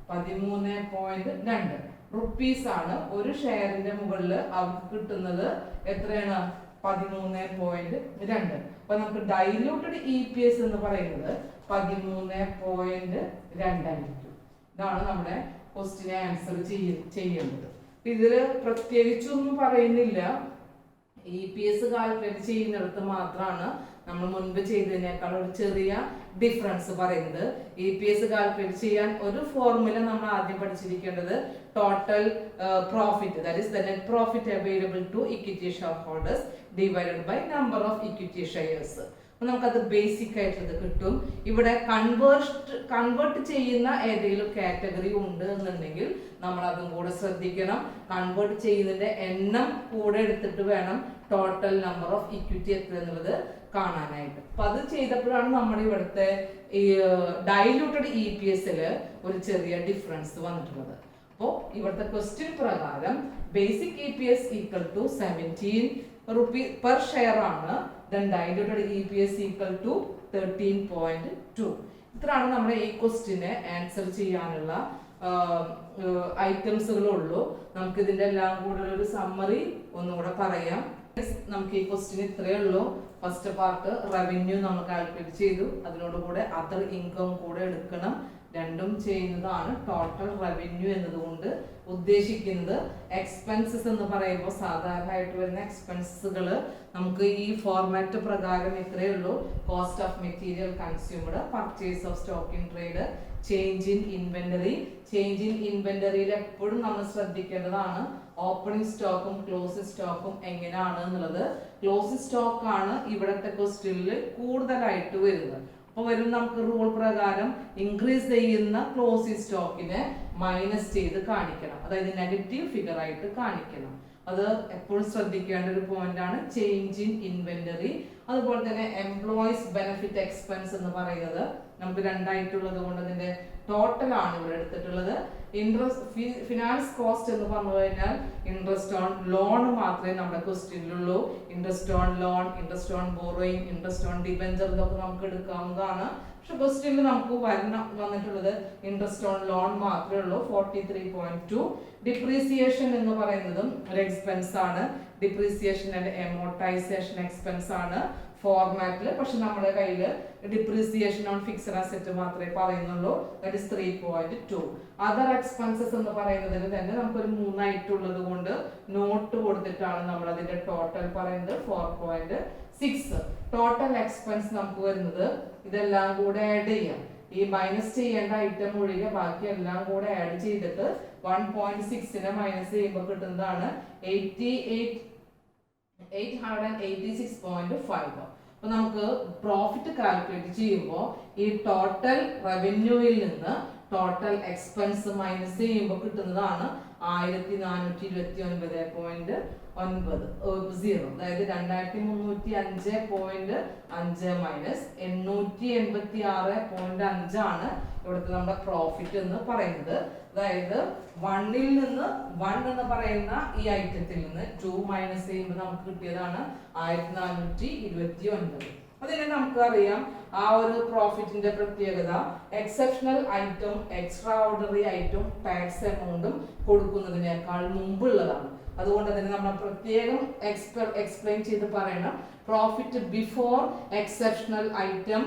13.2 റുപ്പീസ് ആണ് ഒരു ഷെയറിന്റെ മുകളിൽ അവർക്ക് കിട്ടുന്നത്. എത്രയാണ്? 13.2. അപ്പൊ നമുക്ക് ഡൈല്യൂട്ടഡ് EPS എന്ന് പറയുന്നത് 13.2 ആയിരിക്കും. ഇതാണ് നമ്മുടെ ക്വസ്റ്റിനെ ആൻസർ ചെയ്യേണ്ടത്. ഇതിൽ പ്രത്യേകിച്ചൊന്നും പറയുന്നില്ല. EPS കാൽക്കുലേറ്റ് ചെയ്യുന്നിടത്ത് മാത്രമാണ് നമ്മൾ മുൻപ് ചെയ്തതിനേക്കാൾ ഒരു ചെറിയ ഡിഫറൻസ് പറയുന്നത്. EPS കാൽക്കുലേറ്റ് ചെയ്യാൻ ഒരു ഫോർമുല നമ്മൾ ആദ്യം പഠിച്ചിരിക്കേണ്ടത് total profit, that is the net profit available to equity share holders divided by number of equity shares. നമുക്കത് ബേസിക് ആയിട്ടുള്ളത് കിട്ടും. ഇവിടെ കൺവേർട്ട് ചെയ്യുന്ന ഏതെങ്കിലും കാറ്റഗറി ഉണ്ട് എന്നുണ്ടെങ്കിൽ നമ്മൾ അതും കൂടെ ശ്രദ്ധിക്കണം. കൺവേർട്ട് ചെയ്യുന്നതിന്റെ എണ്ണം കൂടെ എടുത്തിട്ട് വേണം ടോട്ടൽ നമ്പർ ഓഫ് ഇക്വിറ്റി എത്ര എന്നുള്ളത് കാണാനായിട്ട്. അപ്പൊ അത് ചെയ്തപ്പോഴാണ് നമ്മുടെ ഇവിടുത്തെ ഈ ഡൈല്യൂട്ടഡ് EPS ഒരു ചെറിയ ഡിഫറൻസ് വന്നിട്ടുള്ളത്. അപ്പോൾ ഇവിടുത്തെ ക്വസ്റ്റ്യൻ പ്രകാരം basic EPS equal to 17 rupees per share ആണ്. Then diluted EPS equal to 13.2. ഇത്രയാണ് നമ്മുടെ ഈ ക്വസ്റ്റ്യനെ ആൻസർ ചെയ്യാനുള്ള ഐറ്റംസുകളുള്ളൂ. നമുക്ക് ഇതിന്റെ എല്ലാം കൂടെ ഒരു സമ്മറി ഒന്നുകൂടെ പറയാം. നമുക്ക് ഈ ക്വസ്റ്റ്യൻ ഇത്രയേ ഉള്ളൂ. ഫസ്റ്റ് പാർട്ട് റവന്യൂ നമ്മൾ കാൽക്കുലേറ്റ് ചെയ്തു, അതിനോട് കൂടെ അതർ ഇൻകം കൂടെ എടുക്കണം. രണ്ടും ചെയ്യുന്നതാണ് ടോട്ടൽ റവന്യൂ എന്നതുകൊണ്ട് ഉദ്ദേശിക്കുന്നത്. എക്സ്പെൻസസ് എന്ന് പറയുമ്പോൾ സാധാരണയായിട്ട് വരുന്ന എക്സ്പെൻസുകൾ നമുക്ക് ഈ ഫോർമാറ്റ് പ്രകാരം ഇത്രയേ ഉള്ളൂ. Cost of material consumed, purchase of stock in trade, change in inventory. Change in ഇൻവെന്ററിയിൽ എപ്പോഴും നമ്മൾ ശ്രദ്ധിക്കേണ്ടതാണ് ഓപ്പണിംഗ് സ്റ്റോക്കും ക്ലോസിംഗ് സ്റ്റോക്കും എങ്ങനെയാണ് എന്നുള്ളത്. ക്ലോസിംഗ് സ്റ്റോക്ക് ആണ് ഇവിടത്തെ ക്വസ്റ്റ്യനിൽ കൂടുതലായിട്ട് വരുന്നത്. അപ്പോൾ വരും നമുക്ക് റൂൾ പ്രകാരം ഇൻക്രീസ് ചെയ്യുന്ന ക്ലോസിംഗ് സ്റ്റോക്കിനെ മൈനസ് ചെയ്ത് കാണിക്കണം, അതായത് നെഗറ്റീവ് ഫിഗർ ആയിട്ട് കാണിക്കണം. അത് എപ്പോഴും ശ്രദ്ധിക്കേണ്ട ഒരു പോയിന്റ് ആണ് ചേഞ്ച് ഇൻ ഇൻവെന്ററി. അതുപോലെ തന്നെ എംപ്ലോയീസ് ബെനിഫിറ്റ് എക്സ്പെൻസ് എന്ന് പറയുന്നത് നമുക്ക് രണ്ടായിട്ടുള്ളത് കൊണ്ട് അതിന്റെ ടോട്ടൽ ആണ് ഇവിടെ എടുത്തിട്ടുള്ളത്. ഇൻട്രസ്റ്റ് ഫിനാൻസ് കോസ്റ്റ് എന്ന് പറഞ്ഞു കഴിഞ്ഞാൽ ഇൻട്രസ്റ്റ് ഓൺ ലോൺ മാത്രമേ നമ്മുടെ ക്വസ്റ്റ്യനിലുള്ളൂ. Interest on loan, interest on borrowing, interest on debenture ഇതൊക്കെ നമുക്ക് എടുക്കാവുന്നതാണ്. പക്ഷെ ക്വസ്റ്റ്യനിൽ നമുക്ക് വന്നിട്ടുള്ളത് ഇൻട്രസ്റ്റ് ഓൺ ലോൺ മാത്രമേ ഉള്ളൂ. 43.2. ഡിപ്രീസിയേഷൻ എന്ന് പറയുന്നതും ഒരു എക്സ്പെൻസ് ആണ്. ഡിപ്രീസിയേഷൻ ആൻഡ് എമോർട്ടൈസേഷൻ എക്സ്പെൻസ് ആണ് ഫോർമാറ്റിൽ. പക്ഷെ നമ്മുടെ കയ്യിൽ ഡിപ്രീസിയേഷൻ ഓൺ ഫിക്സഡ് അസറ്റ് മാത്രമേ പറയുന്നുള്ളൂ. That is 3.2. അതർ എക്സ്പെൻസസ് എന്ന് പറയുന്നതിന് തന്നെ നമുക്കൊരു 3 ആയിട്ടുള്ളത് കൊണ്ട് നോട്ട് കൊടുത്തിട്ടാണ് നമ്മൾ അതിന്റെ ടോട്ടൽ പറയുന്നത് 4.6. ടോട്ടൽ എക്സ്പെൻസ് നമുക്ക് വരുന്നത് ഇതെല്ലാം കൂടെ ആഡ് ചെയ്യാം. ഈ മൈനസ് ചെയ്യേണ്ട ഐറ്റം ഒഴികെ ബാക്കി എല്ലാം കൂടെ ആഡ് ചെയ്തിട്ട് 1.6 മൈനസ് ചെയ്യുമ്പോൾ കിട്ടുന്നതാണ് 886.5. അപ്പൊ നമുക്ക് പ്രോഫിറ്റ് കാൽക്കുലേറ്റ് ചെയ്യുമ്പോൾ ഈ ടോട്ടൽ റവന്യൂയിൽ നിന്ന് ടോട്ടൽ എക്സ്പെൻസ് മൈനസ് ചെയ്യുമ്പോൾ കിട്ടുന്നതാണ് 1429.90. അതായത് 2305.5 മൈനസ് 886.5 ആണ് ഇവിടുത്തെ നമ്മുടെ പ്രോഫിറ്റ് എന്ന് പറയുന്നത്. അതായത് 1 എന്ന് പറയുന്ന ഈ ഐറ്റത്തിൽ നിന്ന് 2 മൈനസ് ചെയ്യുമ്പോൾ നമുക്ക് കിട്ടിയതാണ് 1429. അതിനെ നമുക്കറിയാം ആ ഒരു പ്രോഫിറ്റിന്റെ പ്രത്യേകത exceptional item, extraordinary item tax എമൗണ്ടും കൊടുക്കുന്നതിനേക്കാൾ മുമ്പുള്ളതാണ്. അതുകൊണ്ട് തന്നെ നമ്മൾ പ്രത്യേകം എക്സ്പ്ലെയിൻ ചെയ്ത് പറയണം profit before exceptional item,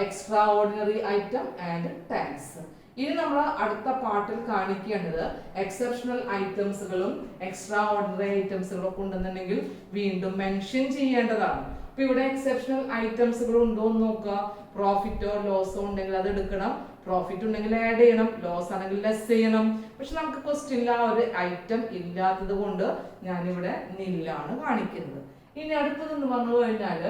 extraordinary item and tax. ഇനി നമ്മൾ അടുത്ത പാർട്ടിൽ കാണിക്കേണ്ടത് എക്സെപ്ഷണൽ ഐറ്റംസുകളും എക്സ്ട്രാ ഓർഡിനറി ഐറ്റംസുകളും ഒക്കെ ഉണ്ടെന്നുണ്ടെങ്കിൽ വീണ്ടും മെൻഷൻ ചെയ്യേണ്ടതാണ്. അപ്പൊ ഇവിടെ എക്സെപ്ഷണൽ ഐറ്റംസുകൾ ഉണ്ടോ എന്ന് നോക്കുക. പ്രോഫിറ്റോ ലോസോ ഉണ്ടെങ്കിൽ അത് എടുക്കണം, പ്രോഫിറ്റ് ഉണ്ടെങ്കിൽ ആഡ് ചെയ്യണം, ലോസ് ആണെങ്കിൽ ലെസ് ചെയ്യണം. പക്ഷെ നമുക്ക് ക്വസ്റ്റ്യനിൽ ആ ഒരു ഐറ്റം ഇല്ലാത്തത് കൊണ്ട് ഞാനിവിടെ നില്ലാണ് കാണിക്കുന്നത്. ഇനി അടുത്തതെന്ന് പറഞ്ഞു കഴിഞ്ഞാൽ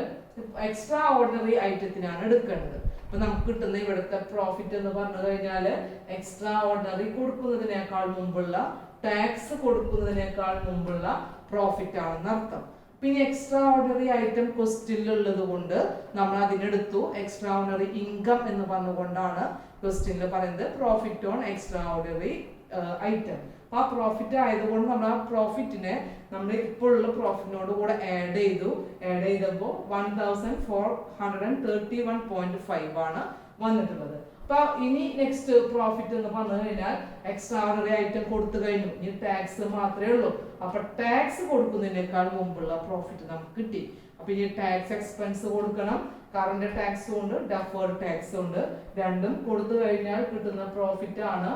എക്സ്ട്രാ ഓർഡിനറി ഐറ്റത്തിനാണ് എടുക്കേണ്ടത്. അപ്പൊ നമുക്ക് കിട്ടുന്ന ഇവിടുത്തെ പ്രോഫിറ്റ് എന്ന് പറഞ്ഞു കഴിഞ്ഞാൽ എക്സ്ട്രാ ഓർഡിനറി കൊടുക്കുന്നതിനേക്കാൾ മുമ്പുള്ള, ടാക്സ് കൊടുക്കുന്നതിനേക്കാൾ മുമ്പുള്ള പ്രോഫിറ്റ് ആണെന്ന് അർത്ഥം. പിന്നെ എക്സ്ട്രാ ഓർഡിനറി ഐറ്റം ക്വസ്റ്റ്യനിലുള്ളത് കൊണ്ട് നമ്മൾ അതിനെടുത്തു എക്സ്ട്രാ ഓർഡിനറി ഇൻകം എന്ന് പറഞ്ഞുകൊണ്ടാണ് ക്വസ്റ്റ്യനിൽ പറയുന്നത് profit on extraordinary item. അപ്പൊ ആ പ്രോഫിറ്റ് ആയതുകൊണ്ട് നമ്മൾ ആ പ്രോഫിറ്റിനെ നമ്മൾ ഇപ്പോൾ ഉള്ള പ്രോഫിറ്റിനോട് കൂടെ ആഡ് ചെയ്തപ്പോൾ 1431.5 ആണ് വന്നിട്ടുള്ളത്. അപ്പൊ ഇനി നെക്സ്റ്റ് പ്രോഫിറ്റ് എന്ന് പറഞ്ഞു കഴിഞ്ഞാൽ എക്സ്ട്രാ ഓർഡിനറി ഐറ്റം കൊടുത്തു കഴിഞ്ഞു, ഇനി ടാക്സ് മാത്രമേ ഉള്ളൂ. അപ്പൊ ടാക്സ് കൊടുക്കുന്നതിനേക്കാൾ മുമ്പുള്ള പ്രോഫിറ്റ് നമുക്ക് കിട്ടി. അപ്പൊ ഇനി ടാക്സ് എക്സ്പെൻസ് കൊടുക്കണം, കറന്റ് ടാക്സും ഉണ്ട്, ഡെഫേർഡ് ടാക്സും ഉണ്ട്. രണ്ടും കൊടുത്തു കഴിഞ്ഞാൽ കിട്ടുന്ന പ്രോഫിറ്റ് ആണ്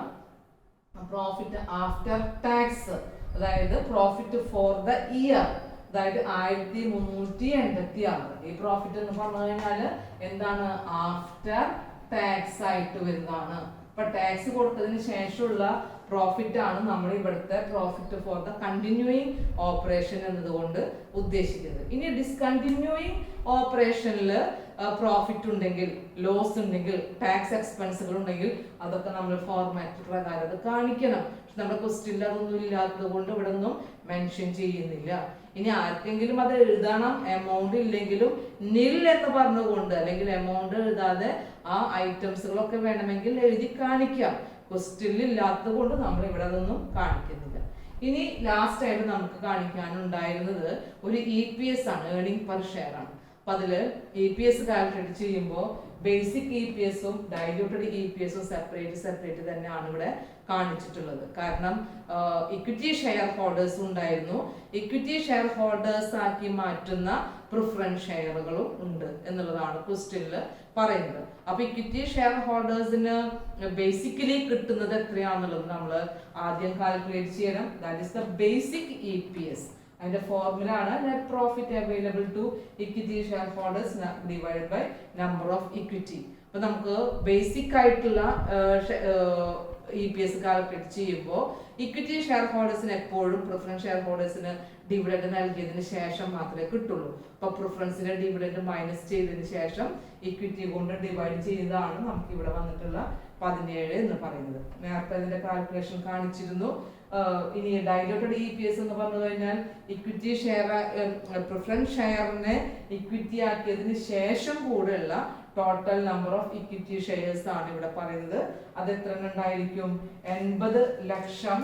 പ്രോഫിറ്റ് ആഫ്റ്റർ ടാക്സ്, അതായത് പ്രോഫിറ്റ് ഫോർ ദ ഇയർ, അതായത് 1386. ഈ പ്രോഫിറ്റ് എന്ന് പറഞ്ഞു കഴിഞ്ഞാൽ എന്താണ് ആഫ്റ്റർ ടാക്സ് ആയിട്ട് വരുന്നതാണ്. അപ്പൊ ടാക്സ് കൊടുത്തതിന് ശേഷമുള്ള പ്രോഫിറ്റ് ആണ് നമ്മൾ ഇവിടുത്തെ profit for the continuing operation എന്നതുകൊണ്ട് ഉദ്ദേശിക്കുന്നത്. ഇനി ഡിസ്കണ്ടിന്യൂയിങ് ഓപ്പറേഷനിൽ പ്രോഫിറ്റ് ഉണ്ടെങ്കിൽ, ലോസ് ഉണ്ടെങ്കിൽ, ടാക്സ് എക്സ്പെൻസുകൾ ഉണ്ടെങ്കിൽ അതൊക്കെ നമ്മൾ ഫോർമാറ്റ് പ്രകാരം അത് കാണിക്കണം. പക്ഷെ നമ്മുടെ ക്വസ്റ്റ്യനിൽ അതൊന്നും ഇല്ലാത്തത് കൊണ്ട് ഇവിടെ ഒന്നും മെൻഷൻ ചെയ്യുന്നില്ല. ഇനി ആർക്കെങ്കിലും അത് എഴുതണം എമൗണ്ട് ഇല്ലെങ്കിലും നിൽ എന്ന് പറഞ്ഞുകൊണ്ട് അല്ലെങ്കിൽ എമൗണ്ട് എഴുതാതെ ആ ഐറ്റംസുകളൊക്കെ വേണമെങ്കിൽ എഴുതി കാണിക്കാം. ക്വസ്റ്റ്യനിൽ ഇല്ലാത്തത് കൊണ്ട് നമ്മൾ ഇവിടെ അതൊന്നും കാണിക്കുന്നില്ല. ഇനി ലാസ്റ്റ് ആയിട്ട് നമുക്ക് കാണിക്കാനുണ്ടായിരുന്നത് ഒരു EPS ആണ്, ഏർണിംഗ് പെർ ഷെയർ ആണ്. അപ്പൊ അതില് EPS കാൽക്കുലേറ്റ് ചെയ്യുമ്പോൾ ബേസിക് EPSഉം ഡൈല്യൂട്ടഡ് EPSഉം സെപ്പറേറ്റ് തന്നെയാണ് ഇവിടെ കാണിച്ചിട്ടുള്ളത്. കാരണം ഇക്വിറ്റി ഷെയർ ഹോൾഡേഴ്സ് ഉണ്ടായിരുന്നു, ഇക്വിറ്റി ഷെയർ ഹോൾഡേഴ്സ് ആക്കി മാറ്റുന്ന പ്രിഫറൻസ് ഷെയറുകളും ഉണ്ട് എന്നുള്ളതാണ് ക്വസ്റ്റ്യനിൽ പറയുന്നത്. അപ്പൊ ഇക്വിറ്റി ഷെയർ ഹോൾഡേഴ്സിന് ബേസിക്കലി കിട്ടുന്നത് എത്രയാണെന്നുള്ളത് നമ്മൾ ആദ്യം കാൽക്കുലേറ്റ് ചെയ്യണം. That is the basic EPS. അതിന്റെ ഫോർമുല ആണ് net profit available to equity share holders divide by number of equity. അപ്പൊ നമുക്ക് ബേസിക് ആയിട്ടുള്ള EPS കാൽക്കുലേറ്റ് ചെയ്യുമ്പോൾ ഇക്വിറ്റി ഷെയർ ഹോൾഡേഴ്സിന് എപ്പോഴും പ്രിഫറൻസ് ഷെയർ ഹോൾഡേഴ്സിന് ഡിവിഡൻഡ് നൽകിയതിന് ശേഷം മാത്രമേ കിട്ടുള്ളൂ. അപ്പൊ പ്രിഫറൻസിന്റെ ഡിവിഡൻഡ് മൈനസ് ചെയ്തതിന് ശേഷം ഇക്വിറ്റി കൊണ്ട് ഡിവൈഡ് ചെയ്തതാണ് നമുക്ക് ഇവിടെ വന്നിട്ടുള്ള 17 എന്ന് പറയുന്നത്. നേരത്തെ അതിന്റെ കാൽക്കുലേഷൻ കാണിച്ചിരുന്നു. ഇനി ഡൈല്യൂട്ടഡ് EPS എന്ന് പറഞ്ഞു കഴിഞ്ഞാൽ ഇക്വിറ്റി ഷെയർ പ്രിഫറൻസ് ഷെയറിനെ ഇക്വിറ്റി ആക്കിയതിന് ശേഷം കൂടെയുള്ള total number of equity shares ആണ് ഇവിടെ പറയുന്നത്. അത് എത്ര ഉണ്ടായിരിക്കും? 80 ലക്ഷം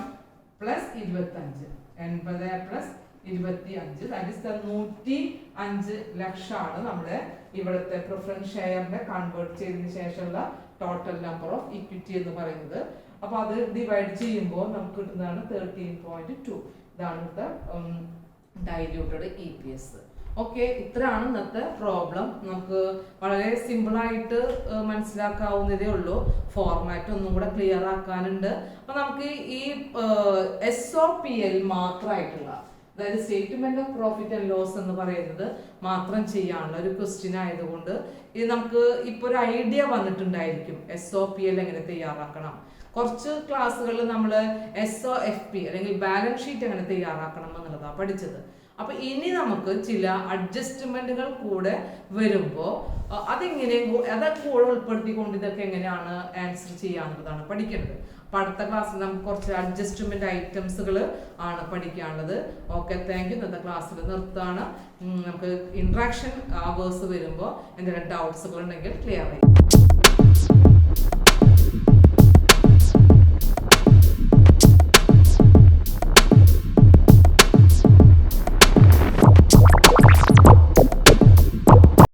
പ്ലസ് 25. 80 പ്ലസ് 25 ദാറ്റ് ഈസ് 105 ലക്ഷമാണ് നമ്മുടെ ഇവിടുത്തെ പ്രിഫറൻസ് ഷെയറിനെ കൺവേർട്ട് ചെയ്തതിന് ശേഷമുള്ള ടോട്ടൽ നമ്പർ ഓഫ് ഇക്വിറ്റി എന്ന് പറയുന്നത്. അപ്പൊ അത് ഡിവൈഡ് ചെയ്യുമ്പോൾ നമുക്ക് കിട്ടുന്നതാണ് 13.2. ഇതാണ് ഇവിടുത്തെ ഡൈല്യൂട്ടഡ് EPS. ഓക്കെ, ഇത്രയാണ് ഇന്നത്തെ പ്രോബ്ലം. നമുക്ക് വളരെ സിമ്പിൾ ആയിട്ട് മനസ്സിലാക്കാവുന്നതേ ഉള്ളൂ. ഫോർമാറ്റ് ഒന്നും കൂടെ ക്ലിയർ ആക്കാനുണ്ട്. അപ്പൊ നമുക്ക് ഈ SOPL മാത്രമായിട്ടുള്ള, അതായത് statement of profit and loss എന്ന് പറയുന്നത് മാത്രം ചെയ്യാനുള്ള ഒരു ക്വസ്റ്റ്യൻ ആയതുകൊണ്ട് ഇത് നമുക്ക് ഇപ്പൊ ഒരു ഐഡിയ വന്നിട്ടുണ്ടായിരിക്കും SOPL എങ്ങനെ തയ്യാറാക്കണം. കുറച്ച് ക്ലാസ്സുകളിൽ നമ്മൾ SOFP അല്ലെങ്കിൽ ബാലൻസ് ഷീറ്റ് എങ്ങനെ തയ്യാറാക്കണം എന്നുള്ളതാണ് പഠിച്ചത്. അപ്പൊ ഇനി നമുക്ക് ചില അഡ്ജസ്റ്റ്മെന്റുകൾ കൂടെ വരുമ്പോൾ അതൊക്കെ കൂടെ ഉൾപ്പെടുത്തിക്കൊണ്ട് ഇതൊക്കെ എങ്ങനെയാണ് ആൻസർ ചെയ്യാവുന്നതാണ് പഠിക്കേണ്ടത്. അപ്പൊ അടുത്ത ക്ലാസ്സിൽ നമുക്ക് കുറച്ച് അഡ്ജസ്റ്റ്മെന്റ് ഐറ്റംസുകൾ ആണ് പഠിക്കാനുള്ളത്. Okay, thank you. ഇന്നത്തെ ക്ലാസ്സിൽ നിർത്താണ്. നമുക്ക് ഇന്ററാക്ഷൻ അവേഴ്സ് വരുമ്പോൾ എന്തെങ്കിലും ഡൗട്ട്സുകൾ ഉണ്ടെങ്കിൽ ക്ലിയർ ചെയ്യും.